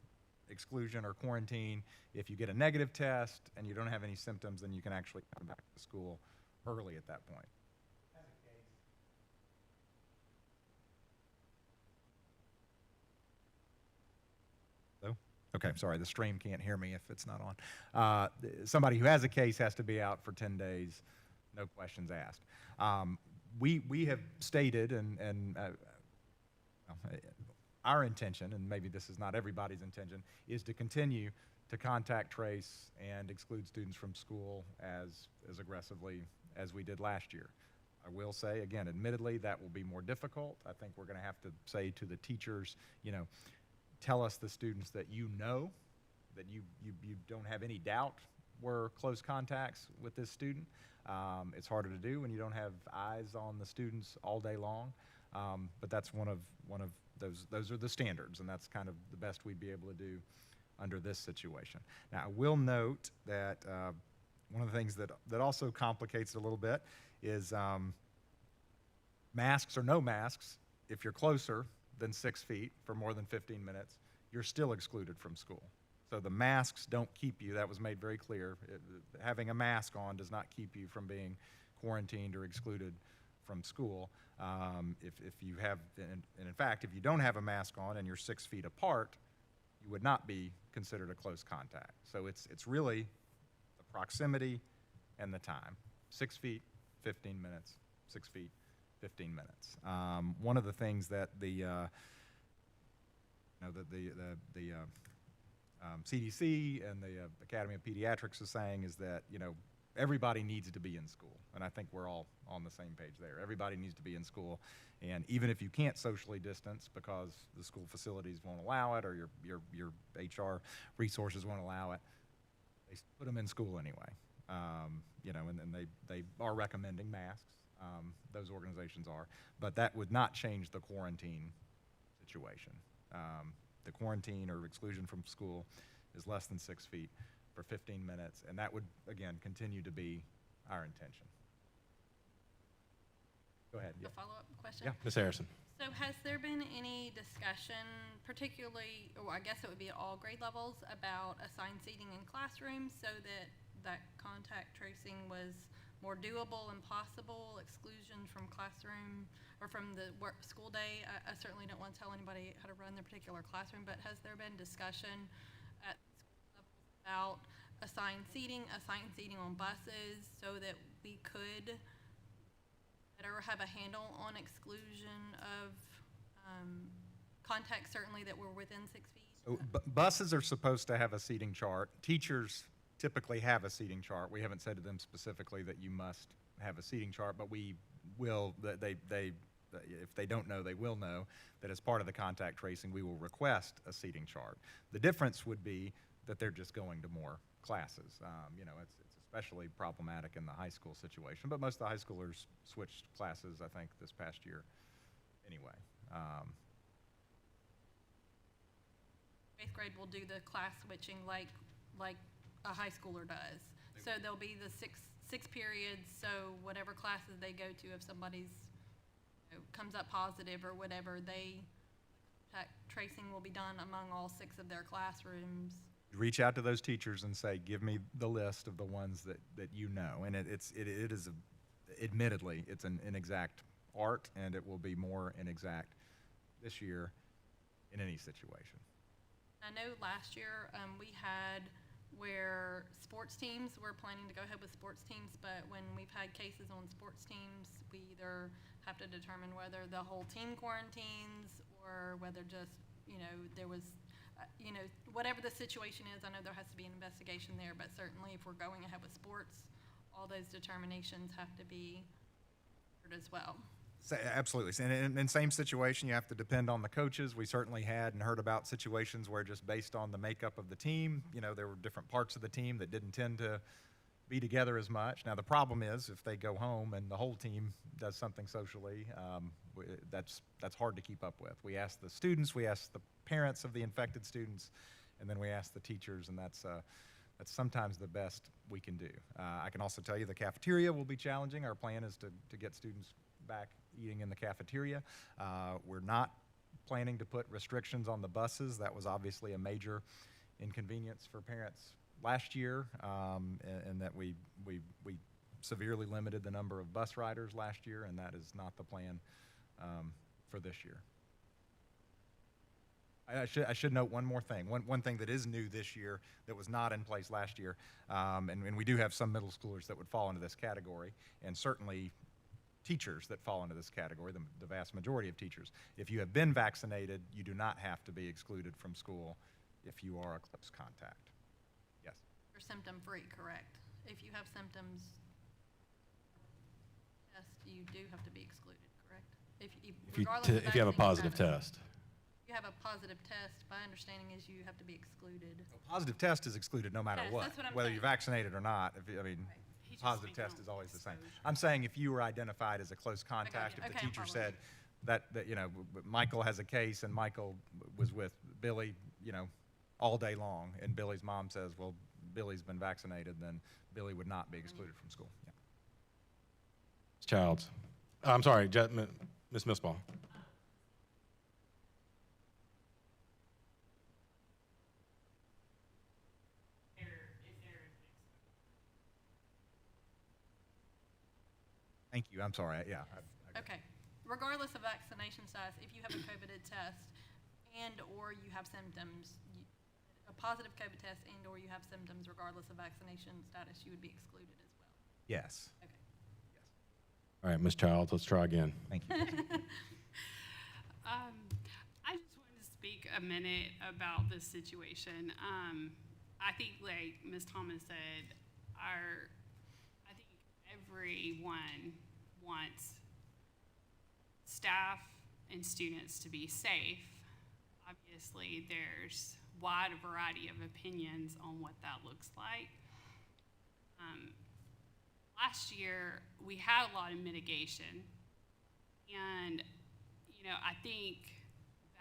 exclusion or quarantine, if you get a negative test and you don't have any symptoms, then you can actually come back to school early at that point. Okay, sorry, the stream can't hear me if it's not on. Somebody who has a case has to be out for 10 days, no questions asked. We have stated, and our intention, and maybe this is not everybody's intention, is to continue to contact trace and exclude students from school as aggressively as we did last year. I will say, again, admittedly, that will be more difficult. I think we're going to have to say to the teachers, tell us the students that you know, that you don't have any doubt were close contacts with this student. It's harder to do when you don't have eyes on the students all day long, but that's one of those are the standards, and that's kind of the best we'd be able to do under this situation. Now, I will note that one of the things that also complicates it a little bit is masks or no masks. If you're closer than 6 feet for more than 15 minutes, you're still excluded from school. So the masks don't keep you. That was made very clear. Having a mask on does not keep you from being quarantined or excluded from school. If you have, and in fact, if you don't have a mask on and you're 6 feet apart, you would not be considered a close contact. So it's really the proximity and the time. 6 feet, 15 minutes, 6 feet, 15 minutes. One of the things that the CDC and the Academy of Pediatrics is saying is that, everybody needs to be in school. And I think we're all on the same page there. Everybody needs to be in school. And even if you can't socially distance because the school facilities won't allow it or your HR resources won't allow it, they put them in school anyway. And they are recommending masks. Those organizations are. But that would not change the quarantine situation. The quarantine or exclusion from school is less than 6 feet for 15 minutes, and that would, again, continue to be our intention. Go ahead. A follow-up question? Yeah, Ms. Harrison. So has there been any discussion, particularly, or I guess it would be at all grade levels, about assigned seating in classrooms so that contact tracing was more doable and possible, exclusion from classroom or from the school day? I certainly don't want to tell anybody how to run their particular classroom, but has there been discussion at school levels about assigned seating on buses so that we could better have a handle on exclusion of contacts, certainly that were within 6 feet? So buses are supposed to have a seating chart. Teachers typically have a seating chart. We haven't said to them specifically that you must have a seating chart, but we will, if they don't know, they will know that as part of the contact tracing, we will request a seating chart. The difference would be that they're just going to more classes. It's especially problematic in the high school situation, but most of the high schoolers switched classes, I think, this past year anyway. 8th grade will do the class switching like a high schooler does. So there'll be the six periods, so whatever classes they go to, if somebody's comes up positive or whatever, contact tracing will be done among all 6 of their classrooms. Reach out to those teachers and say, give me the list of the ones that you know. And it is admittedly, it's an inexact art, and it will be more inexact this year in any situation. I know last year we had where sports teams were planning to go ahead with sports teams, but when we've had cases on sports teams, we either have to determine whether the whole team quarantines or whether just, there was, whatever the situation is. I know there has to be an investigation there, but certainly if we're going ahead with sports, all those determinations have to be heard as well. Absolutely. And in same situation, you have to depend on the coaches. We certainly had and heard about situations where just based on the makeup of the team, there were different parts of the team that didn't tend to be together as much. Now, the problem is if they go home and the whole team does something socially, that's hard to keep up with. We ask the students, we ask the parents of the infected students, and then we ask the teachers, and that's sometimes the best we can do. I can also tell you the cafeteria will be challenging. Our plan is to get students back eating in the cafeteria. We're not planning to put restrictions on the buses. That was obviously a major inconvenience for parents last year, and that we severely limited the number of bus riders last year, and that is not the plan for this year. I should note one more thing. One thing that is new this year that was not in place last year, and we do have some middle schoolers that would fall into this category, and certainly teachers that fall into this category, the vast majority of teachers. If you have been vaccinated, you do not have to be excluded from school if you are a close contact. Yes? You're symptom-free, correct? If you have symptoms, you do have to be excluded, correct? If you have a positive test. You have a positive test, my understanding is you have to be excluded. A positive test is excluded no matter Yes, what, that's what I'm whether saying. you're vaccinated or not. He just Positive may test not is always the same. exposure. I'm saying if you were identified as a close contact, if the Okay, I'm teacher following. said that Michael has a case and Michael was with Billy, all day long, and Billy's mom says, well, Billy's been vaccinated, then Billy would not be excluded from school. Yeah. Childs. I'm sorry, Ms. Missball. Thank you. I'm sorry. Yeah. Okay. Regardless of vaccination status, if you have a COVID test and/or you have symptoms, a positive COVID test and/or you have symptoms, regardless of vaccination status, you would be excluded as well. Yes. Okay. All right, Ms. Childs, let's try again. Thank you. I just wanted to speak a minute about this situation. I think, like Ms. Thomas said, I think everyone wants staff and students to be safe. Obviously, there's wide variety of opinions on what that looks like. Last year, we had a lot of mitigation, and I think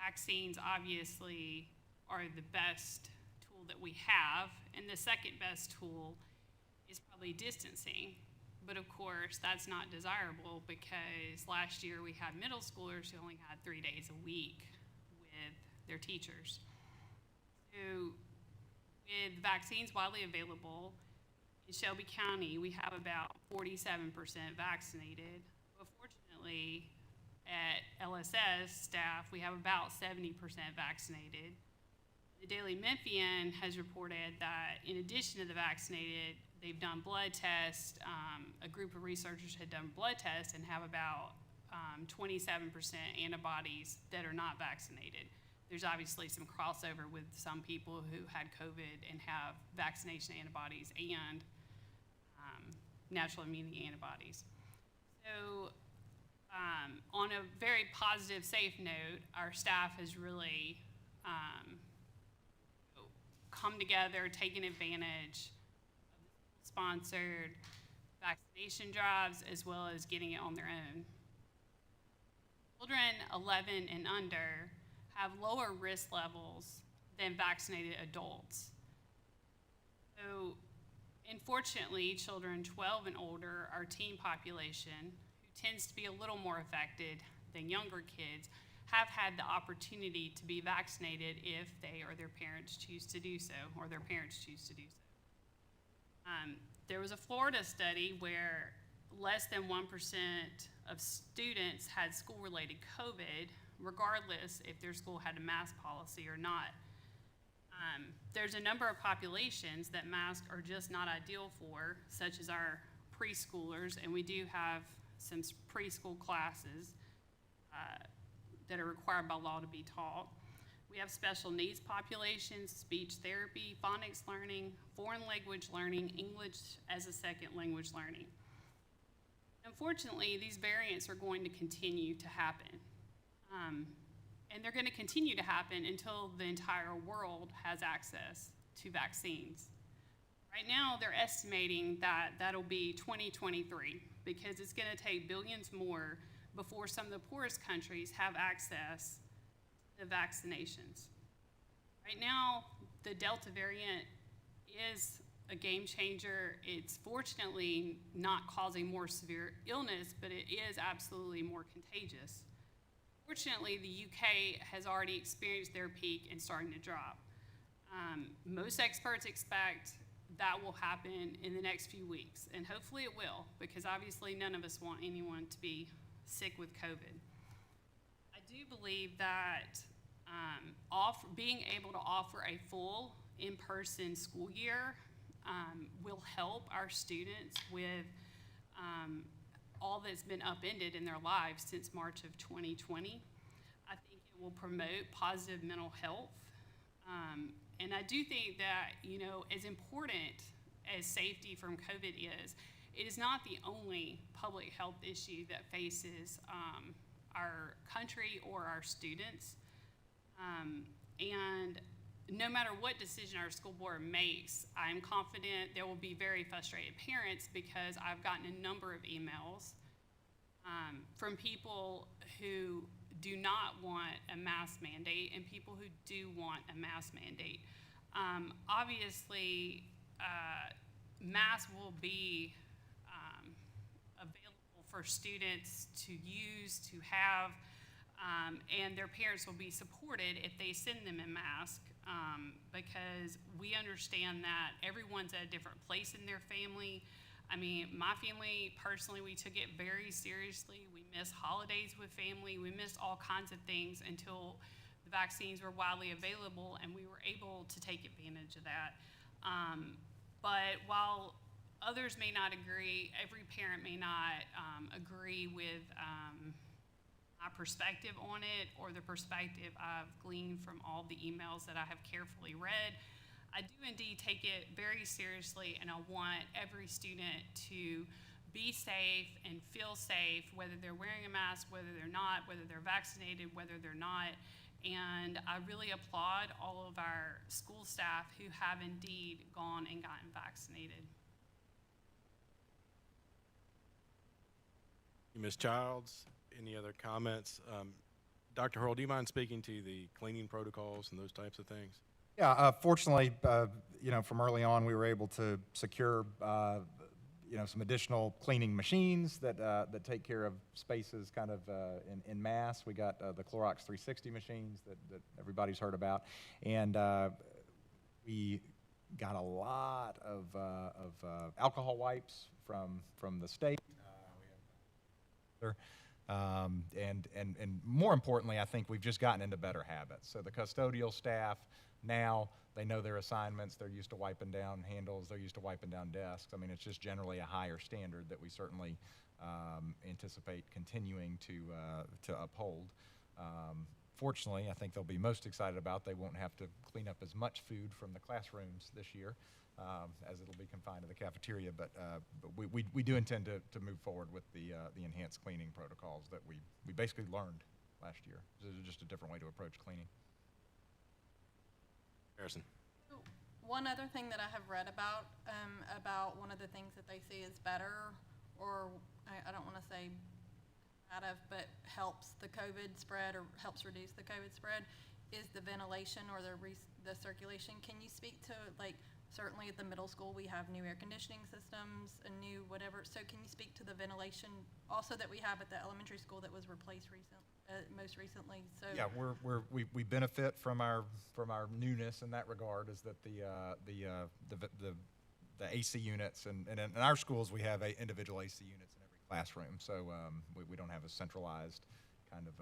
vaccines obviously are the best tool that we have, and the second best tool is probably distancing. But of course, that's not desirable because last year we had middle schoolers who only had 3 days a week with their teachers. So with vaccines widely available, in Shelby County, we have about 47% vaccinated. But fortunately, at LSS staff, we have about 70% vaccinated. The Daily Memphian has reported that in addition to the vaccinated, they've done blood tests. A group of researchers had done blood tests and have about 27% antibodies that are not vaccinated. There's obviously some crossover with some people who had COVID and have vaccination antibodies and natural immunity antibodies. So on a very positive, safe note, our staff has really come together, taken advantage of sponsored vaccination drives as well as getting it on their own. Children 11 and under have lower risk levels than vaccinated adults. So, unfortunately, children 12 and older, our teen population, who tends to be a little more affected than younger kids, have had the opportunity to be vaccinated if they or their parents choose to do so, or their parents choose to do so. There was a Florida study where less than 1% of students had school-related COVID, regardless if their school had a mask policy or not. There's a number of populations that masks are just not ideal for, such as our preschoolers, and we do have some preschool classes that are required by law to be taught. We have special needs populations, speech therapy, phonics learning, foreign language learning, English as a second language learning. Unfortunately, these variants are going to continue to happen. And they're going to continue to happen until the entire world has access to vaccines. Right now, they're estimating that that'll be 2023 because it's going to take billions more before some of the poorest countries have access to vaccinations. Right now, the Delta variant is a game changer. It's fortunately not causing more severe illness, but it is absolutely more contagious. Fortunately, the UK has already experienced their peak and starting to drop. Most experts expect that will happen in the next few weeks, and hopefully it will, because obviously none of us want anyone to be sick with COVID. I do believe that being able to offer a full in-person school year will help our students with all that's been upended in their lives since March of 2020. I think it will promote positive mental health. And I do think that, you know, as important as safety from COVID is, it is not the only public health issue that faces our country or our students. And no matter what decision our school board makes, I'm confident there will be very frustrated parents because I've gotten a number of emails from people who do not want a mask mandate and people who do want a mask mandate. Obviously, masks will be available for students to use, to have, and their parents will be supported if they send them a mask because we understand that everyone's at a different place in their family. I mean, my family, personally, we took it very seriously. We missed holidays with family. We missed all kinds of things until the vaccines were widely available, and we were able to take advantage of that. But while others may not agree, every parent may not agree with my perspective on it or the perspective I've gleaned from all the emails that I have carefully read. I do indeed take it very seriously, and I want every student to be safe and feel safe, whether they're wearing a mask, whether they're not, whether they're vaccinated, whether they're not. And I really applaud all of our school staff who have indeed gone and gotten vaccinated. Ms. Childs, any other comments? Dr. Hurl, do you mind speaking to the cleaning protocols and those types of things? Yeah, fortunately, you know, from early on, we were able to secure, you know, some additional cleaning machines that take care of spaces kind of in mass. We got the Clorox 360 machines that everybody's heard about, and we got a lot of alcohol wipes from the state. And more importantly, I think we've just gotten into better habits. So the custodial staff now, they know their assignments. They're used to wiping down handles. They're used to wiping down desks. I mean, it's just generally a higher standard that we certainly anticipate continuing to uphold. Fortunately, I think they'll be most excited about they won't have to clean up as much food from the classrooms this year as it'll be confined to the cafeteria. But we do intend to move forward with the enhanced cleaning protocols that we basically learned last year. This is just a different way to approach cleaning. Harrison. One other thing that I have read about one of the things that they see is better, or I don't want to say out of, but helps the COVID spread or helps reduce the COVID spread, is the ventilation or the circulation. Can you speak to, like, certainly at the middle school we have new air conditioning systems and new whatever, so can you speak to the ventilation also that we have at the elementary school that was replaced most recently? So yeah, we benefit from our newness in that regard. Is that the AC units and in our schools we have individual AC units in every classroom, so we don't have a centralized kind of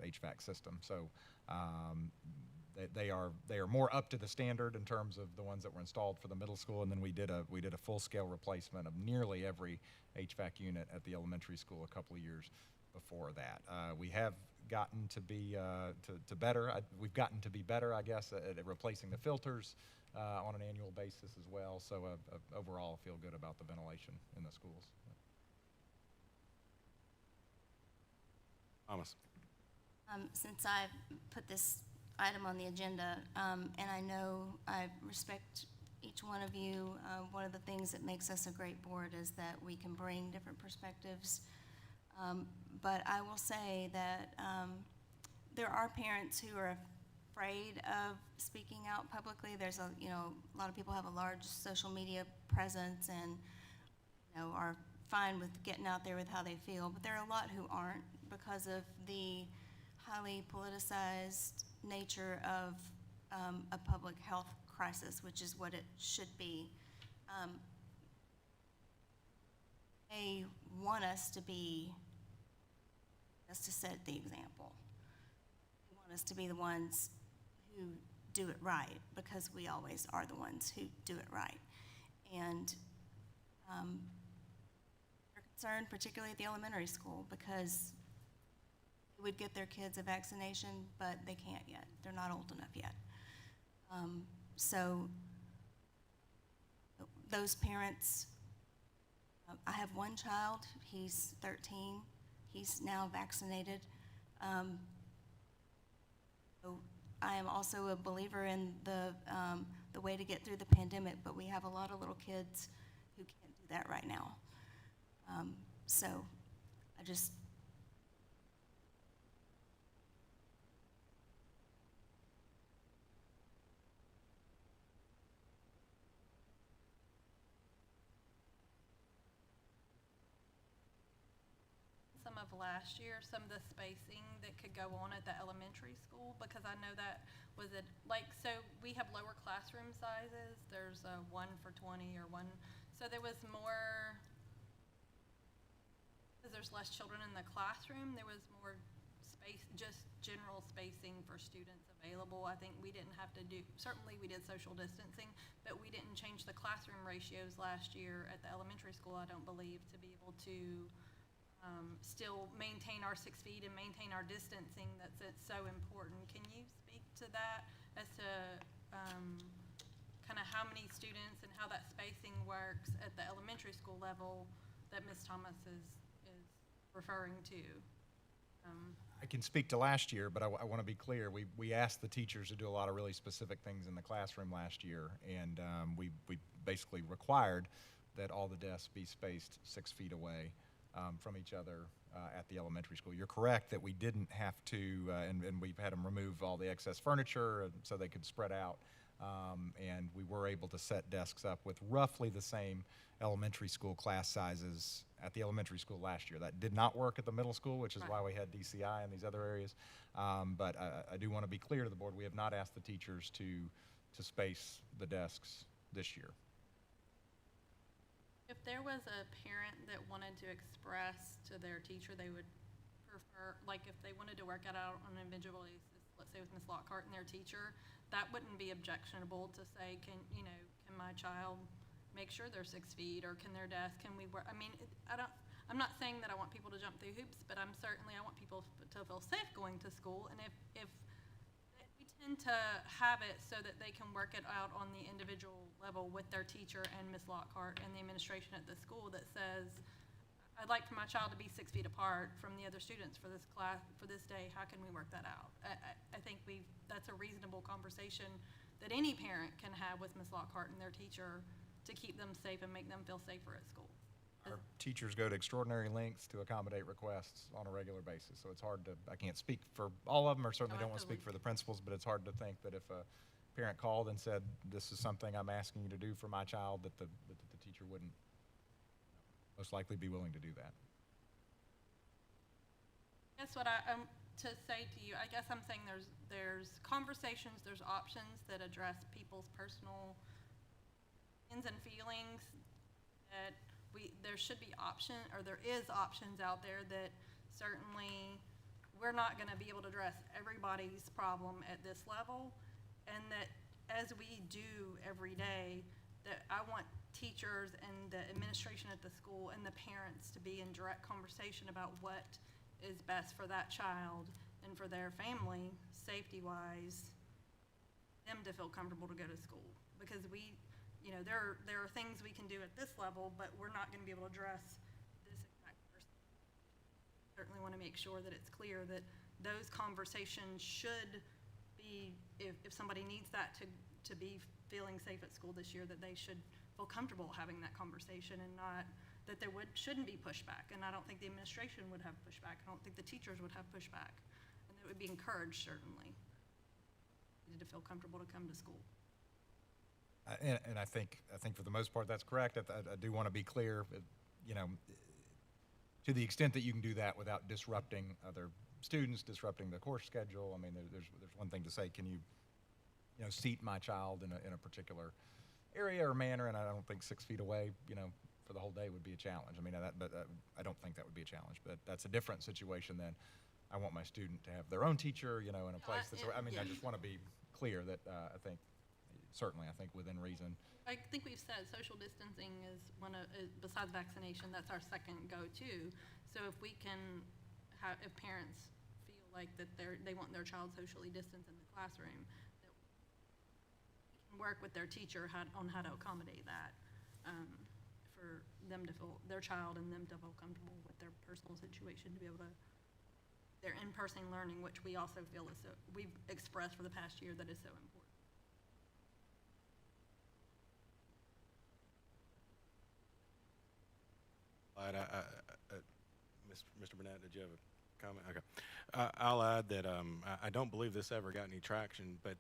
HVAC system. So they are more up to the standard in terms of the ones that were installed for the middle school, and then we did a full scale replacement of nearly every HVAC unit at the elementary school a couple of years before that. We have gotten to be better. We've gotten to be better, I guess, at replacing the filters on an annual basis as well. So overall, I feel good about the ventilation in the schools. Thomas. Since I've put this item on the agenda, and I know I respect each one of you, one of the things that makes us a great board is that we can bring different perspectives. But I will say that there are parents who are afraid of speaking out publicly. There's a lot of people have a large social media presence and are fine with getting out there with how they feel, but there are a lot who aren't because of the highly politicized nature of a public health crisis, which is what it should be. They want us to set the example. They want us to be the ones who do it right, because we always are the ones who do it right. And they're concerned, particularly at the elementary school, because they would get their kids a vaccination, but they can't yet. They're not old enough yet. So those parents, I have one child, he's 13, he's now vaccinated. So I am also a believer in the way to get through the pandemic, but we have a lot of little kids who can't do that right now. So I just, some of last year, some of the spacing that could go on at the elementary school, because I know that was it, like, so we have lower classroom sizes. There's a 1 for 20 or 1, so there was more, because there's less children in the classroom, there was more space, just general spacing for students available. I think we didn't have to do, certainly we did social distancing, but we didn't change the classroom ratios last year at the elementary school, I don't believe, to be able to still maintain our 6 feet and maintain our distancing that's so important. Can you speak to that as to kind of how many students and how that spacing works at the elementary school level that Ms. Thomas is referring to? I can speak to last year, but I want to be clear. We asked the teachers to do a lot of really specific things in the classroom last year, and we basically required that all the desks be spaced 6 feet away from each other at the elementary school. You're correct that we didn't have to, and we've had them remove all the excess furniture so they could spread out, and we were able to set desks up with roughly the same elementary school class sizes at the elementary school last year. That did not work at the middle school, which is why we had DCI and these other areas. But I do want to be clear to the board, we have not asked the teachers to space the desks this year. If there was a parent that wanted to express to their teacher they would prefer, like if they wanted to work it out on an individual basis, let's say with Ms. Lockhart and their teacher, that wouldn't be objectionable to say, can my child make sure they're 6 feet, or can their desk, can we work? I mean, I'm not saying that I want people to jump through hoops, but I want people to feel safe going to school. And if we tend to have it so that they can work it out on the individual level with their teacher and Ms. Lockhart and the administration at the school that says, I'd like for my child to be 6 feet apart from the other students for this class, for this day, how can we work that out? I think that's a reasonable conversation that any parent can have with Ms. Lockhart and their teacher to keep them safe and make them feel safer at school. Our teachers go to extraordinary lengths to accommodate requests on a regular basis, so it's hard to, I can't speak for all of them, or certainly No, I don't want to speak totally- for the principals, but it's hard to think that if a parent called and said, this is something I'm asking you to do for my child, that the teacher wouldn't most likely be willing to do that. That's what to say to you. I guess I'm saying there's conversations, there's options that address people's personal opinions and feelings, that there should be there is options out there that certainly we're not going to be able to address everybody's problem at this level, and that as we do every day, that I want teachers and the administration at the school and the parents to be in direct conversation about what is best for that child and for their family, safety-wise, them to feel comfortable to go to school. Because there are things we can do at this level, but we're not going to be able to address this exact person. certainly want to make sure that it's clear that those conversations should be, if somebody needs that to be feeling safe at school this year, that they should feel comfortable having that conversation and not, that there shouldn't be pushback. And I don't think the administration would have pushback. I don't think the teachers would have pushback. And it would be encouraged, certainly, to feel comfortable to come to school. And I think for the most part, that's correct. I do want to be clear, you know, to the extent that you can do that without disrupting other students, disrupting the course schedule. I mean, there's one thing to say, can you know, seat my child in a particular area or manner, and I don't think 6 feet away, you know, for the whole day would be a challenge. I mean, but I don't think that would be a challenge, but that's a different situation than I want my student to have their own teacher, you know, in a place that's, I mean, I just want to be clear that I think within reason. I think we've said social distancing is one of, besides vaccination, that's our second go-to. So if we can have, if parents feel like that they want their child socially distanced in the classroom, that we can work with their teacher on how to accommodate that, for them to feel, their child and them to feel comfortable with their personal situation, to be able to, their in-person learning, which we also feel is so, we've expressed for the past year that is so important. Mr. Burnett, did you have a comment? Okay. I'll add that I don't believe this ever got any traction, but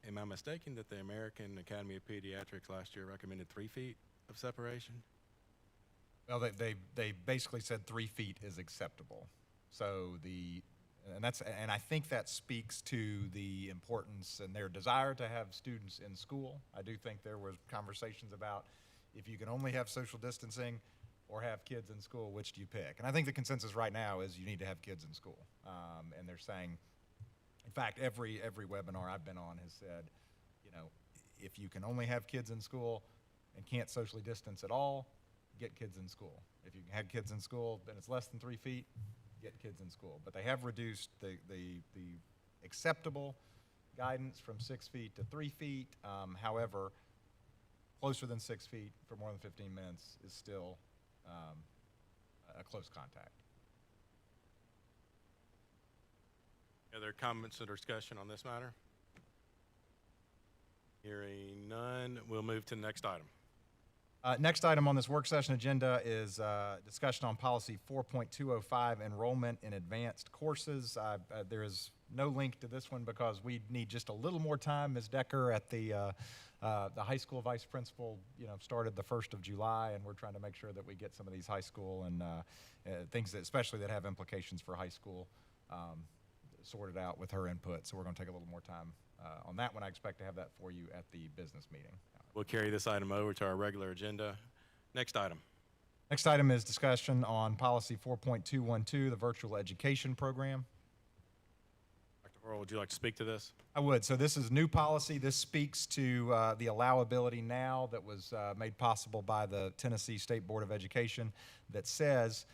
am I mistaken that the American Academy of Pediatrics last year recommended 3 feet of separation? Well, they basically said 3 feet is acceptable. So and I think that speaks to the importance and their desire to have students in school. I do think there was conversations about if you can only have social distancing or have kids in school, which do you pick? And I think the consensus right now is you need to have kids in school. And they're saying, in fact, every webinar I've been on has said, you know, if you can only have kids in school and can't socially distance at all, get kids in school. If you can have kids in school, then it's less than 3 feet, get kids in school. But they have reduced the acceptable guidance from 6 feet to 3 feet. However, closer than 6 feet for more than 15 minutes is still a close contact. Other comments or discussion on this matter? Hearing none, we'll move to the next item. Next item on this work session agenda is discussion on policy 4.205, enrollment in advanced courses. There is no link to this one because we need just a little more time. Ms. Decker at the high school vice principal, you know, started the 1st of July, and we're trying to make sure that we get some of these high school and things that, especially that have implications for high school, sorted out with her input. So we're going to take a little more time on that one. I expect to have that for you at the business meeting. We'll carry this item over to our regular agenda. Next item. Next item is discussion on policy 4.212, the virtual education program. Dr. Horrell, would you like to speak to this? I would. So this is new policy. This speaks to the allowability now that was made possible by the Tennessee State Board of Education that says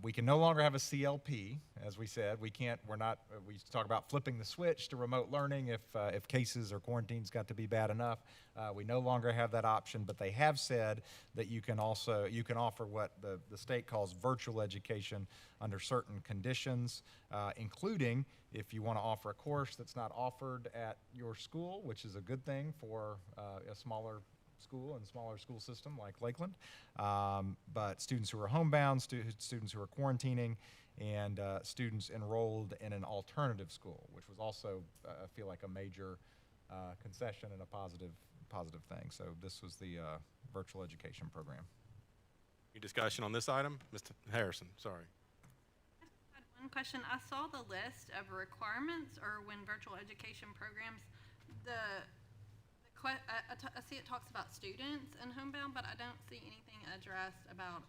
we can no longer have a CLP, as we said. We talk about flipping the switch to remote learning if cases or quarantines got to be bad enough. We no longer have that option, but they have said that you can offer what the state calls virtual education under certain conditions, including if you want to offer a course that's not offered at your school, which is a good thing for a smaller school and smaller school system like Lakeland, but students who are homebound, students who are quarantining, and students enrolled in an alternative school, which was also, I feel like, a major concession and a positive thing. So this was the virtual education program. Any discussion on this item? Mr. Harrison, sorry. I had one question. I saw the list of requirements, or when virtual education programs, I see it talks about students and homebound, but I don't see anything addressed about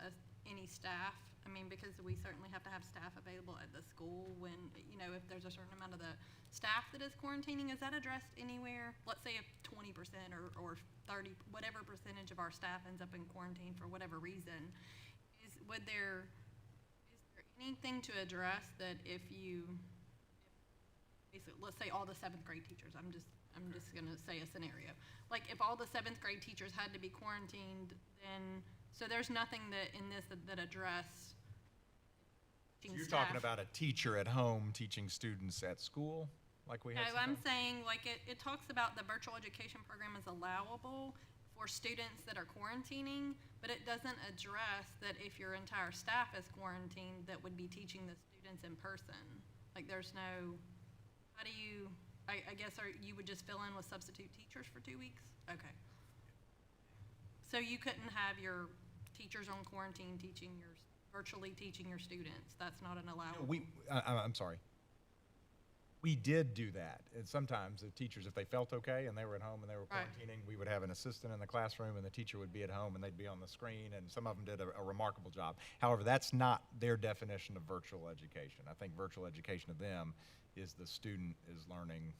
any staff. I mean, because we certainly have to have staff available at the school when, you know, if there's a certain amount of the staff that is quarantining. Is that addressed anywhere? Let's say if 20% or 30, whatever percentage of our staff ends up in quarantine for whatever reason, is there anything to address that basically, let's say all the 7th grade teachers, I'm just gonna say a scenario. Like if all the 7th grade teachers had to be quarantined, then, so there's nothing in this that address teaching You're staff. talking about a teacher at home teaching students at school, like we had No, I'm sometimes? saying, like, it talks about the virtual education program is allowable for students that are quarantining, but it doesn't address that if your entire staff is quarantined, that would be teaching the students in person. Like, there's no, how do you, I guess, you would just fill in with substitute teachers for 2 weeks? Okay. So you couldn't have your teachers on quarantine virtually teaching your students? That's not an allowable? I'm sorry. We did do that. And sometimes the teachers, if they felt okay and they were at home and they were Right. quarantining, we would have an assistant in the classroom and the teacher would be at home and they'd be on the screen, and some of them did a remarkable job. However, that's not their definition of virtual education. I think virtual education to them is the student is learning.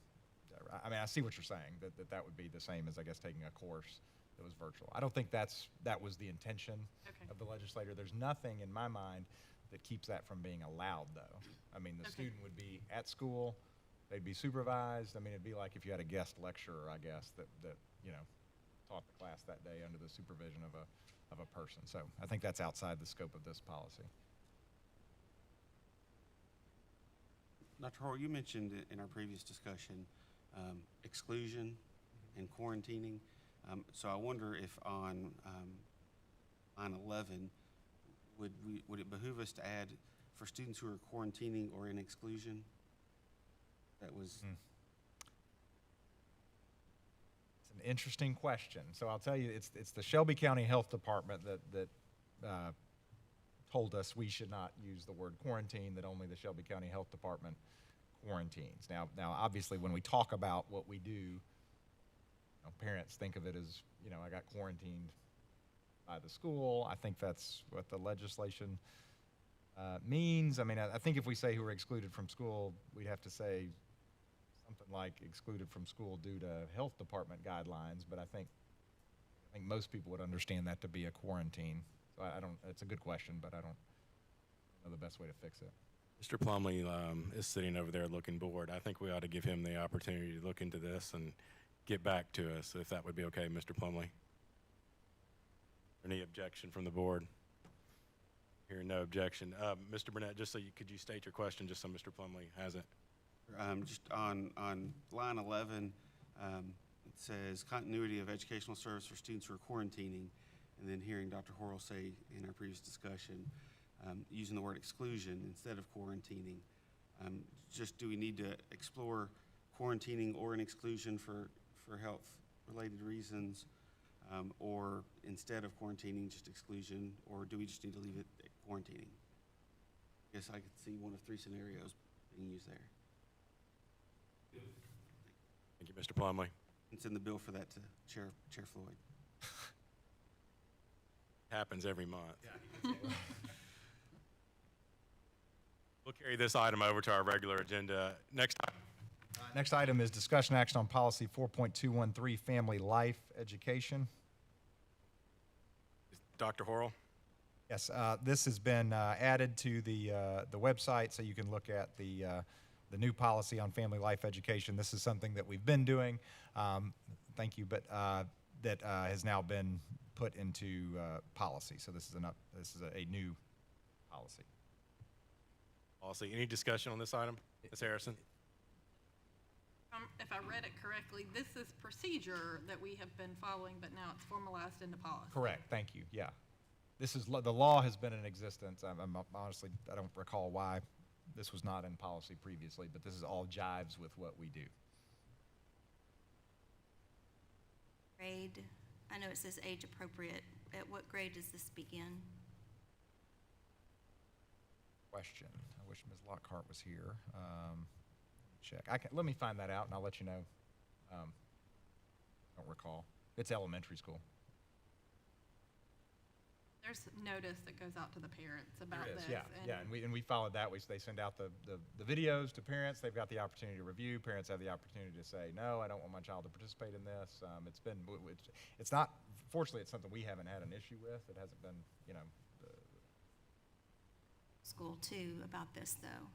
I mean, I see what you're saying, that would be the same as, I guess, taking a course that was virtual. I don't think that was the intention Okay. of the legislator. There's nothing in my mind that keeps that from being allowed, though. I mean, the Okay. student would be at school, they'd be supervised. I mean, it'd be like if you had a guest lecturer, I guess, that taught the class that day under the supervision of a person. So I think that's outside the scope of this policy. Dr. Hoare, you mentioned in our previous discussion exclusion and quarantining. So I wonder if on line 11, would it behoove us to add for students who are quarantining or in exclusion? That was, It's an interesting question. So I'll tell you, it's the Shelby County Health Department that told us we should not use the word quarantine, that only the Shelby County Health Department quarantines. Now, obviously, when we talk about what we do, parents think of it as, I got quarantined by the school. I think that's what the legislation means. I mean, I think if we say who are excluded from school, we'd have to say something like excluded from school due to health department guidelines, but I think most people would understand that to be a quarantine. So it's a good question, but I don't know the best way to fix it. Mr. Plumley is sitting over there looking bored. I think we ought to give him the opportunity to look into this and get back to us, if that would be okay, Mr. Plumley. Any objection from the board? Hearing no objection. Mr. Burnett, could you state your question just so Mr. Plumley has it? just on line 11, it says continuity of educational service for students who are quarantining, and then hearing Dr. Horrell say in our previous discussion, using the word exclusion instead of quarantining. Just do we need to explore quarantining or an exclusion for health-related reasons, or instead of quarantining, just exclusion, or do we just need to leave it at quarantining? I guess I could see one of three scenarios being used there. Thank you, Mr. Plumley. It's in the bill for that to Chair Floyd. Happens every month. We'll carry this item over to our regular agenda. Next item is discussion action on policy 4.213, family life education. Dr. Horrell? Yes, this has been added to the website, so you can look at the new policy on family life education. This is something that we've been doing, thank you, but that has now been put into policy. So this is a new policy. Policy. Any discussion on this item? Ms. Harrison? If I read it correctly, this is procedure that we have been following, but now it's formalized into policy. Correct, thank you, yeah. This is, the law has been in existence. I'm honestly, I don't recall why this was not in policy previously, but this is all jives with what we do. Grade, I know it says age appropriate. At what grade does this begin? Question. I wish Ms. Lockhart was here. Check. Let me find that out, and I'll let you know. I don't recall. It's elementary school. There's notice that goes out to the parents about There is, this. yeah, and we followed that. They send out the videos to parents. They've got the opportunity to review. Parents have the opportunity to say, no, I don't want my child to participate in this. It's not, fortunately, it's something we haven't had an issue with. It hasn't been, School too about this though.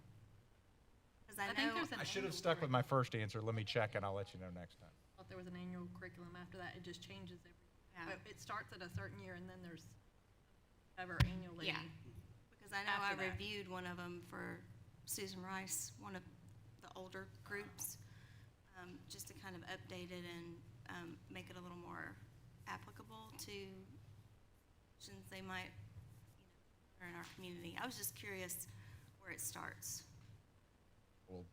Because I I think know, there's an I should have annual stuck with my first answer. Let me check, and I'll let you know next time. I thought there was an annual curriculum after that. It just changes every, Yeah. but it starts at a certain year and then there's ever annually. yeah, Because I know I After that. reviewed one of them for Susan Rice, one of the older groups, just to kind of update it and make it a little more applicable to questions they might, learn in our community. I was just curious where it starts. We'll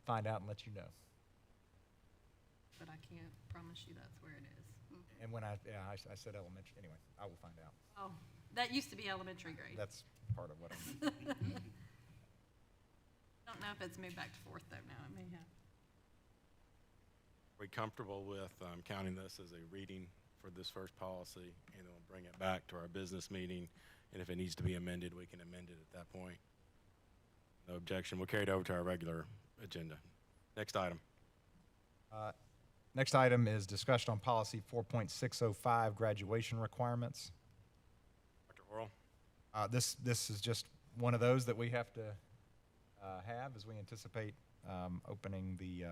find out and let you know. But I can't promise you that's where it is. And when I said elementary, anyway, I will find out. Oh, that used to be elementary grade. That's part of what I mean. Don't know if it's moved back to fourth though now, it may have. Are we comfortable with counting this as a reading for this first policy, and then we'll bring it back to our business meeting, and if it needs to be amended, we can amend it at that point? No objection. We'll carry it over to our regular agenda. Next item. Next item is discussion on policy 4.605, graduation requirements. Dr. Oral? This is just one of those that we have to have as we anticipate opening the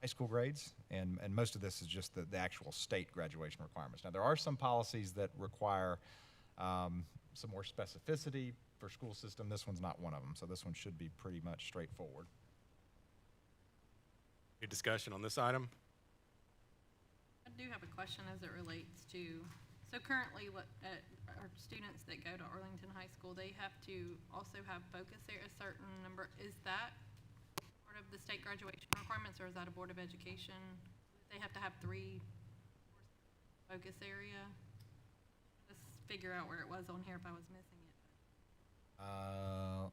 high school grades, and most of this is just the actual state graduation requirements. Now, there are some policies that require some more specificity for school system. This one's not one of them, so this one should be pretty much straightforward. Any discussion on this item? I do have a question as it relates to, so currently our students that go to Arlington High School, they have to also have focus area, a certain number. Is that part of the state graduation requirements, or is that a Board of Education? They have to have 3 focus area? Let's figure out where it was on here if I was missing it. I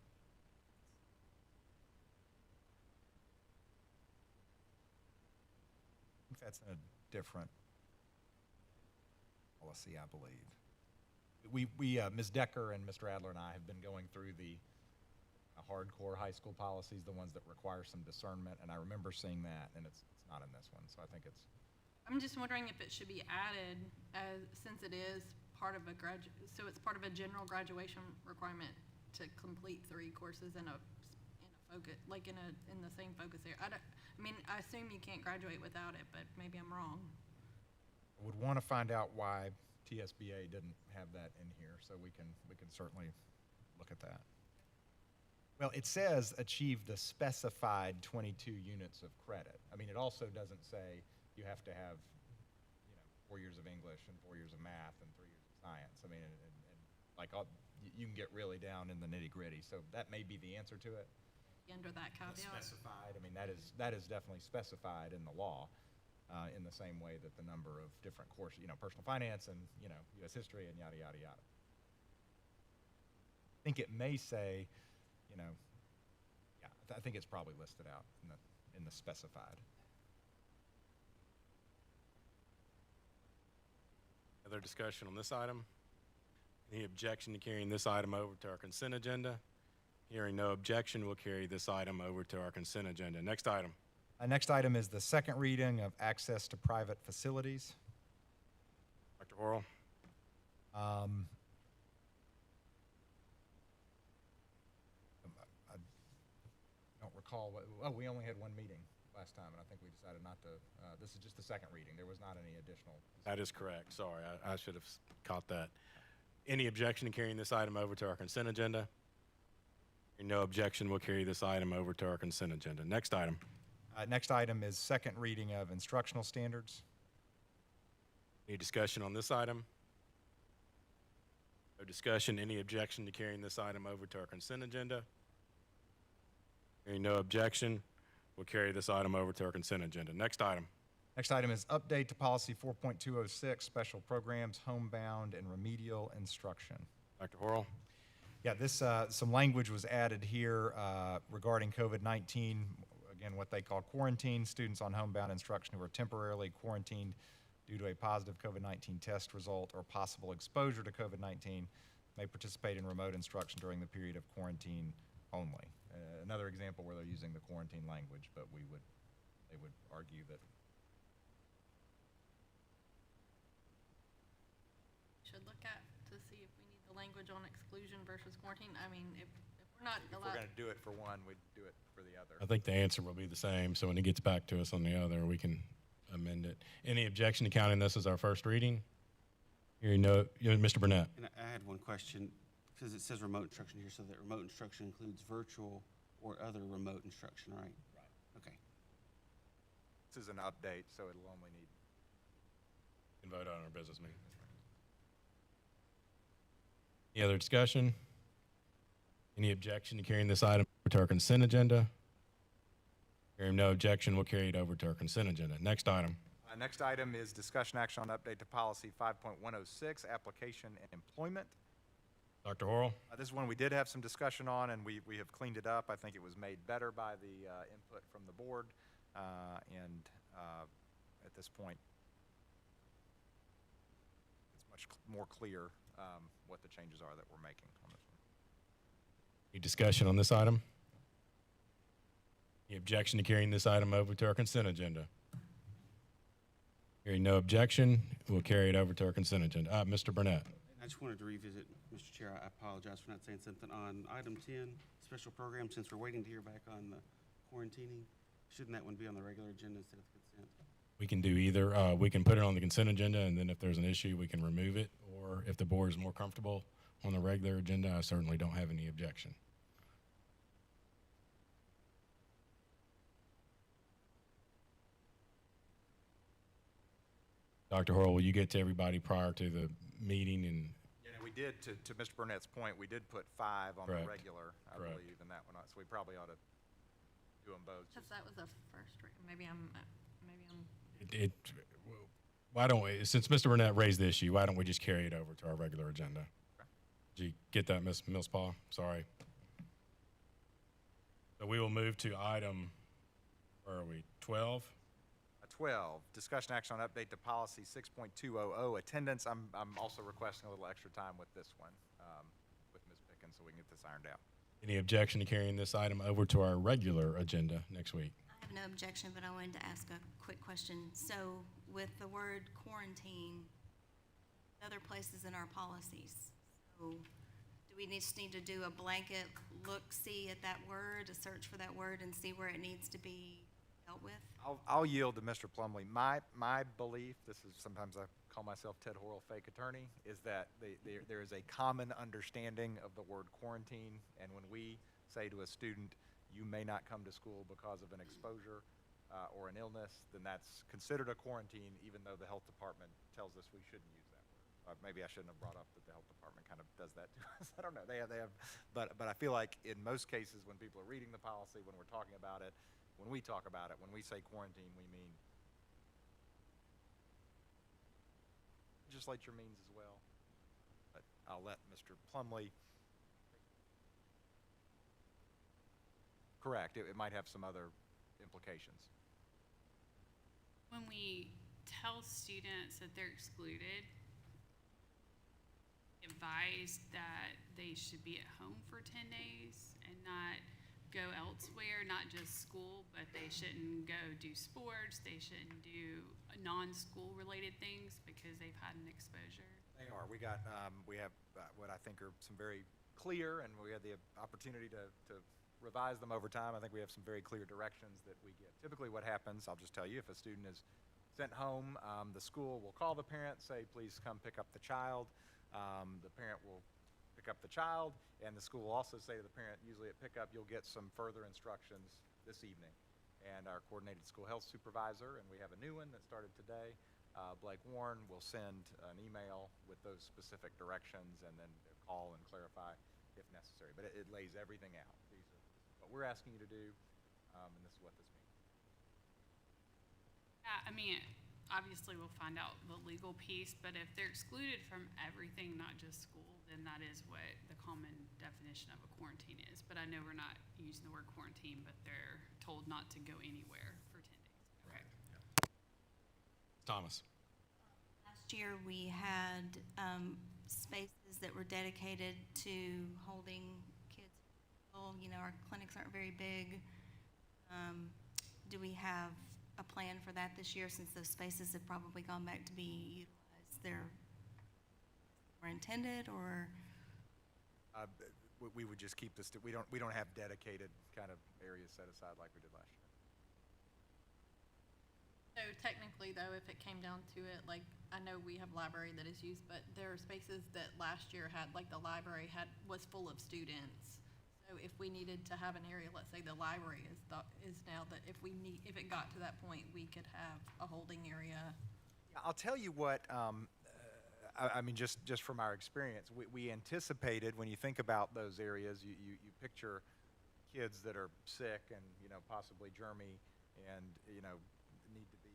think that's in a different policy, I believe. Ms. Decker and Mr. Adler and I have been going through the hardcore high school policies, the ones that require some discernment, and I remember seeing that, and it's not in this one, so I think it's. I'm just wondering if it should be added since it is part of so it's part of a general graduation requirement to complete 3 courses in a focus, like in the same focus area. I assume you can't graduate without it, but maybe I'm wrong. I would want to find out why TSBA didn't have that in here, so we can certainly look at that. Well, it says achieve the specified 22 units of credit. I mean, it also doesn't say you have to have, 4 years of English and 4 years of math and 3 years of science. I mean, you can get really down in the nitty gritty. So that may be the answer to it. Under that caveat. Specified. I mean, that is definitely specified in the law, in the same way that the number of different courses, personal finance and U.S. history and yada yada yada. I think it may say, I think it's probably listed out in the specified. Other discussion on this item? Any objection to carrying this item over to our consent agenda? Hearing no objection, we'll carry this item over to our consent agenda. Next item. Next item is the second reading of access to private facilities. Dr. Oral? I don't recall we only had one meeting last time, and I think we decided not to, this is just the second reading. There was not any additional. That is correct. Sorry, I should have caught that. Any objection to carrying this item over to our consent agenda? Hearing no objection, we'll carry this item over to our consent agenda. Next item. Next item is second reading of instructional standards. Any discussion on this item? No discussion. Any objection to carrying this item over to our consent agenda? Hearing no objection, we'll carry this item over to our consent agenda. Next item. Next item is update to policy 4.206, special programs, homebound, and remedial instruction. Dr. Horrell? Yeah, this, some language was added here regarding COVID-19, again, what they call quarantine, students on homebound instruction who are temporarily quarantined due to a positive COVID-19 test result or possible exposure to COVID-19 may participate in remote instruction during the period of quarantine only. Another example where they're using the quarantine language, but they would argue that. Should look at to see if we need the language on exclusion versus quarantine. I mean, if we're not If we're allowed. going to do it for one, we'd do it for the other. I think the answer will be the same, so when it gets back to us on the other, we can amend it. Any objection to counting this as our first reading? Hearing no, Mr. Burnett. And I had one question, because it says remote instruction here, so that remote instruction includes virtual or other remote instruction, right? Right. Okay. This is an update, so it'll only need. Can vote on our business meeting. Any other discussion? Any objection to carrying this item over to our consent agenda? Hearing no objection, we'll carry it over to our consent agenda. Next item. Next item is discussion action on update to policy 5.106, application and employment. Dr. Horrell? This is one we did have some discussion on, and we have cleaned it up. I think it was made better by the input from the board, and at this point, it's much more clear what the changes are that we're making on this one. Any discussion on this item? Any objection to carrying this item over to our consent agenda? Hearing no objection, we'll carry it over to our consent agenda. Mr. Burnett. I just wanted to revisit, Mr. Chair, I apologize for not saying something on item 10, special program, since we're waiting to hear back on the quarantining. Shouldn't that one be on the regular agenda instead of consent? We can do either. We can put it on the consent agenda, and then if there's an issue, we can remove it. Or if the board is more comfortable on the regular agenda, I certainly don't have any objection. Dr. Horrell, will you get to everybody prior to the meeting? And Yeah, we did, to Mr. Burnett's point, we did put 5 on the Correct. regular, I Correct. believe, and that one, so we probably ought to do them both. Because that was the first, maybe I'm, why don't we, since Mr. Burnett raised the issue, why don't we just carry it over to our regular agenda? Did you get that, Ms. Millspaw? Sorry. So we will move to item, where are we, 12? 12, discussion action on update to policy 6.200, attendance. I'm also requesting a little extra time with this one, with Ms. Pickens, so we can get this ironed out. Any objection to carrying this item over to our regular agenda next week? I have no objection, but I wanted to ask a quick question. So with the word quarantine, other places in our policies, so do we just need to do a blanket look-see at that word, a search for that word, and see where it needs to be dealt with? I'll yield to Mr. Plumley. My belief, this is sometimes I call myself Ted Horrell, fake attorney, is that there is a common understanding of the word quarantine, and when we say to a student, you may not come to school because of an exposure or an illness, then that's considered a quarantine, even though the health department tells us we shouldn't use that word. Maybe I shouldn't have brought up that the health department kind of does that to us. I don't know. They have, but I feel like in most cases when people are reading the policy, when we're talking about it, when we talk about it, when we say quarantine, we mean legislature means as well. But I'll let Mr. Plumley. Correct. It might have some other implications. When we tell students that they're excluded, advise that they should be at home for 10 days and not go elsewhere, not just school, but they shouldn't go do sports, they shouldn't do non-school related things because they've had an exposure. They are. We have what I think are some very clear, and we had the opportunity to revise them over time. I think we have some very clear directions that we give. Typically what happens, I'll just tell you, if a student is sent home, the school will call the parent, say, please come pick up the child. The parent will pick up the child, and the school will also say to the parent, usually at pickup, you'll get some further instructions this evening. And our coordinated school health supervisor, and we have a new one that started today, Blake Warren, will send an email with those specific directions and then call and clarify if necessary. But it lays everything out. This is what we're asking you to do, and this is what this means. Yeah, I mean, obviously we'll find out the legal piece, but if they're excluded from everything, not just school, then that is what the common definition of a quarantine is. But I know we're not using the word quarantine, but they're told not to go anywhere for 10 days. Correct. Thomas. Last year, we had spaces that were dedicated to holding kids. You know, our clinics aren't very big. Do we have a plan for that this year, since those spaces have probably gone back to be utilized? Were intended, or? We would just keep this. We don't have dedicated kind of areas set aside like we did last year. so technically though, if it came down to it, like I know we have library that is used, but there are spaces that last year had, like the library was full of students. So if we needed to have an area, let's say the library is now, that if it got to that point, we could have a holding area. Yeah, I'll tell you what, I mean, just from our experience, we anticipated, when you think about those areas, you picture kids that are sick and, possibly germy and, need to be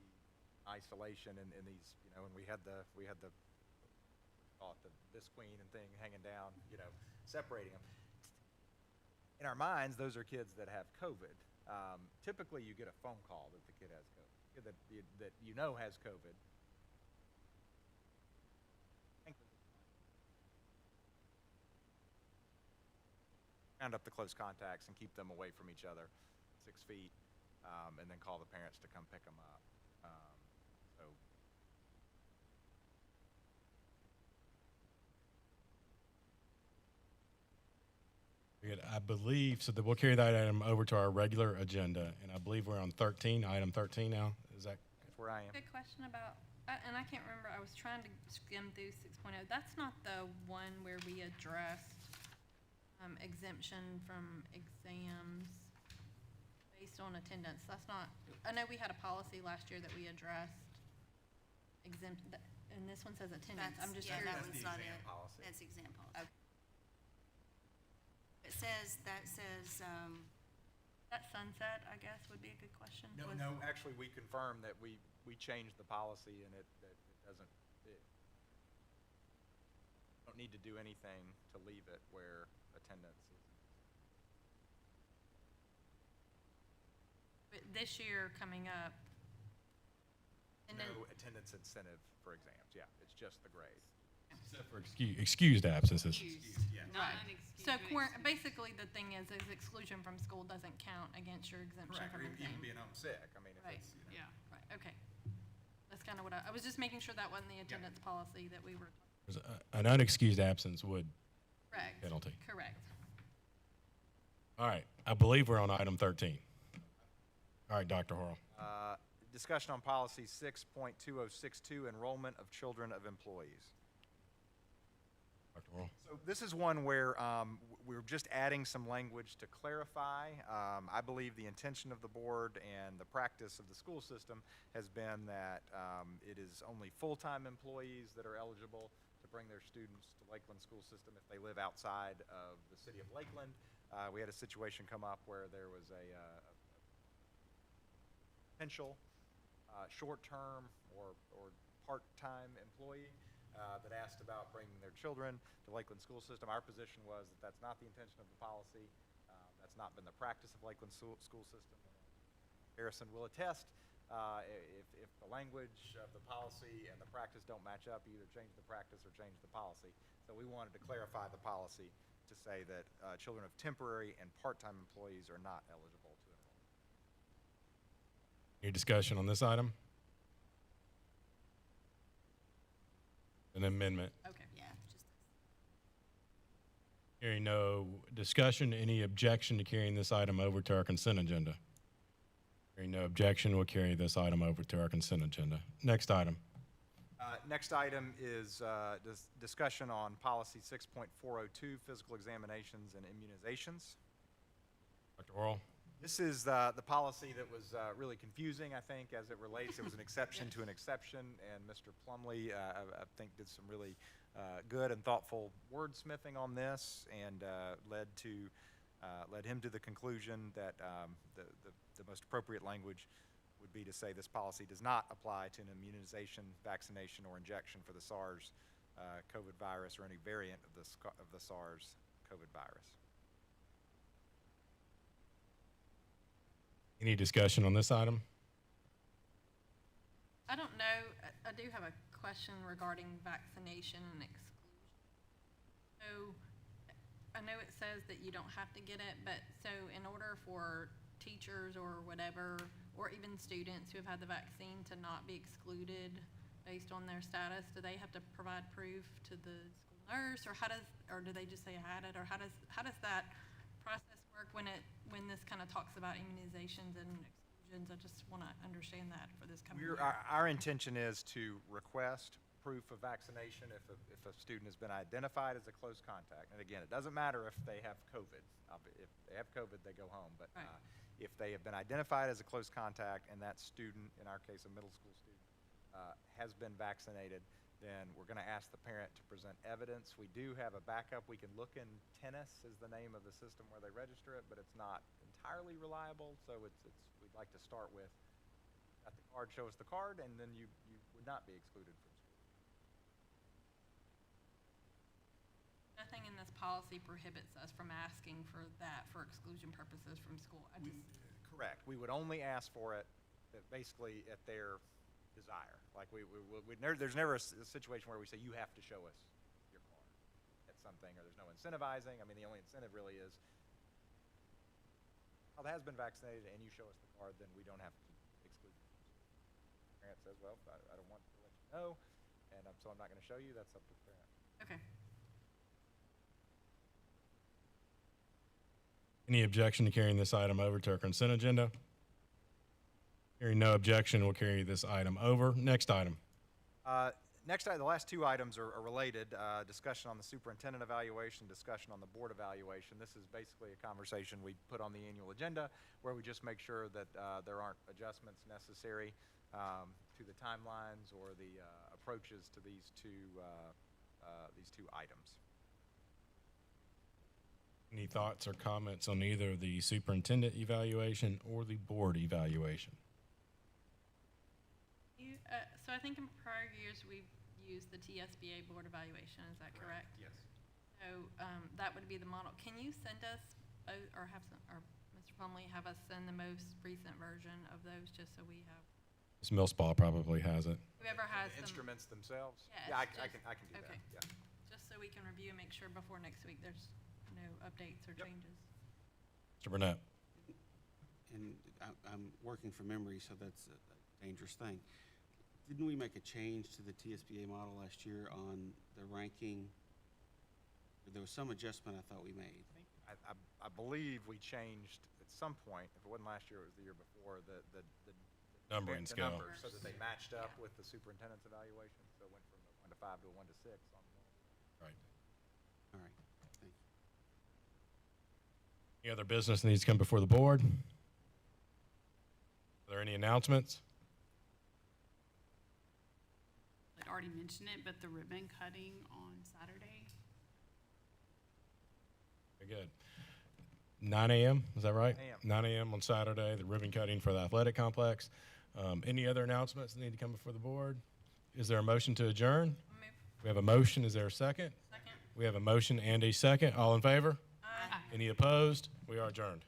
isolation in these, and we had the Bisqueen and thing hanging down, separating them. In our minds, those are kids that have COVID. Typically, you get a phone call that the kid has COVID, that has COVID. Round up the close contacts and keep them away from each other, 6 feet, and then call the parents to come pick them up. So. Good. I believe, so that we'll carry that item over to our regular agenda, and I believe we're on 13, item 13 now. Is that? That's where I am. Good question about, and I can't remember, I was trying to skim through 6.0. That's not the one where we addressed exemption from exams based on attendance. That's not, I know we had a policy last year that we addressed and this one says attendance. I'm just Yeah, curious. that one's not it. policy. That's exam policy. Okay. That says, That sunset, I guess, would be a good question. Was- No, actually, we confirmed that we changed the policy and it doesn't, don't need to do anything to leave it where attendance is. But this year coming up, and then, No attendance incentive for exams, yeah, it's just the grade. Except for excused absences. Not right. unexcused, So but excused. basically the thing is exclusion from school doesn't count against your exemption Correct, from or exam. even being home sick, I mean, if Right. it's, Yeah. Right, okay. That's kind of what I was just making sure that wasn't the attendance policy that we were, There's an unexcused absence would correct. penalty. Correct. All right, I believe we're on item 13. All right, Dr. Horrell. Discussion on policy 6.2062, enrollment of children of employees. Dr. Horrell. So this is one where we're just adding some language to clarify. I believe the intention of the board and the practice of the school system has been that it is only full-time employees that are eligible to bring their students to Lakeland School System if they live outside of the city of Lakeland. We had a situation come up where there was a potential short-term or part-time employee that asked about bringing their children to Lakeland School System. Our position was that that's not the intention of the policy. That's not been the practice of Lakeland School System. Harrison will attest, if the language of the policy and the practice don't match up, you either change the practice or change the policy. So we wanted to clarify the policy to say that children of temporary and part-time employees are not eligible to enroll. Any discussion on this item? An amendment. Okay. yeah, just, Hearing no discussion, any objection to carrying this item over to our consent agenda? Hearing no objection, we'll carry this item over to our consent agenda. Next item. Next item is discussion on policy 6.402, physical examinations and immunizations. Dr. Orrell. This is the policy that was really confusing, I think, as it relates. It was an exception to an exception, and Mr. Plumley, I think, did some really good and thoughtful wordsmithing on this, and led him to the conclusion that the most appropriate language would be to say this policy does not apply to an immunization, vaccination, or injection for the SARS COVID virus or any variant of the SARS COVID virus. Any discussion on this item? I don't know, I do have a question regarding vaccination and exclusion. So, I know it says that you don't have to get it, but so in order for teachers or whatever, or even students who have had the vaccine to not be excluded based on their status, do they have to provide proof to the school nurse, or or do they just say I had it, or how does that process work when this kind of talks about immunizations and exclusions? I just want to understand that for this coming year. Our intention is to request proof of vaccination if a student has been identified as a close contact. And again, it doesn't matter if they have COVID. If they have COVID, they go home. But Right. if they have been identified as a close contact and that student, in our case, a middle school student, has been vaccinated, then we're going to ask the parent to present evidence. We do have a backup. We can look in Tennis is the name of the system where they register it, but it's not entirely reliable. So we'd like to start with, got the card, show us the card, and then you would not be excluded from school. Nothing in this policy prohibits us from asking for that for exclusion purposes from school. Correct. We would only ask for it basically at their desire. Like there's never a situation where we say you have to show us your card at something, or there's no incentivizing. I mean, the only incentive really is, if it has been vaccinated and you show us the card, then we don't have to exclude you. Parent says, well, I don't want to let you know, and so I'm not going to show you. That's up to the parent. Okay. Any objection to carrying this item over to our consent agenda? Hearing no objection, we'll carry this item over. Next item. Next, the last two items are related. Discussion on the superintendent evaluation, discussion on the board evaluation. This is basically a conversation we put on the annual agenda where we just make sure that there aren't adjustments necessary to the timelines or the approaches to these two items. Any thoughts or comments on either the superintendent evaluation or the board evaluation? So I think in prior years, we've used the TSBA board evaluation, is that correct? Yes. So, that would be the model. Can you send us, or Mr. Plumley, have us send the most recent version of those, just so we have, Ms. Millspaw probably has it. whoever has The them, instruments themselves? Yes, Yeah, I just- can do okay. that, yeah. just so we can review and make sure before next week there's no updates or Yep. changes. Mr. Burnett. And I'm working from memory, so that's a dangerous thing. Didn't we make a change to the TSBA model last year on the ranking? There was some adjustment I thought we made. I believe we changed at some point, if it wasn't last year, it was the year before, the Numbering the scale. numbers so that they matched up with the superintendent's evaluation. So it went from a 1 to 5 to a 1 to 6 on one. Right. All right, thank you. Any other business needs to come before the board? Are there any announcements? I'd already mentioned it, but the ribbon cutting on Saturday. Very good. 9 a.m., is that right? 9 a.m. 9 a.m. on Saturday, the ribbon cutting for the athletic complex. Any other announcements that need to come before the board? Is there a motion to adjourn? Move. We have a motion. Is there a second? Second. We have a motion and a second. All in favor? Aye. Any opposed? We are adjourned.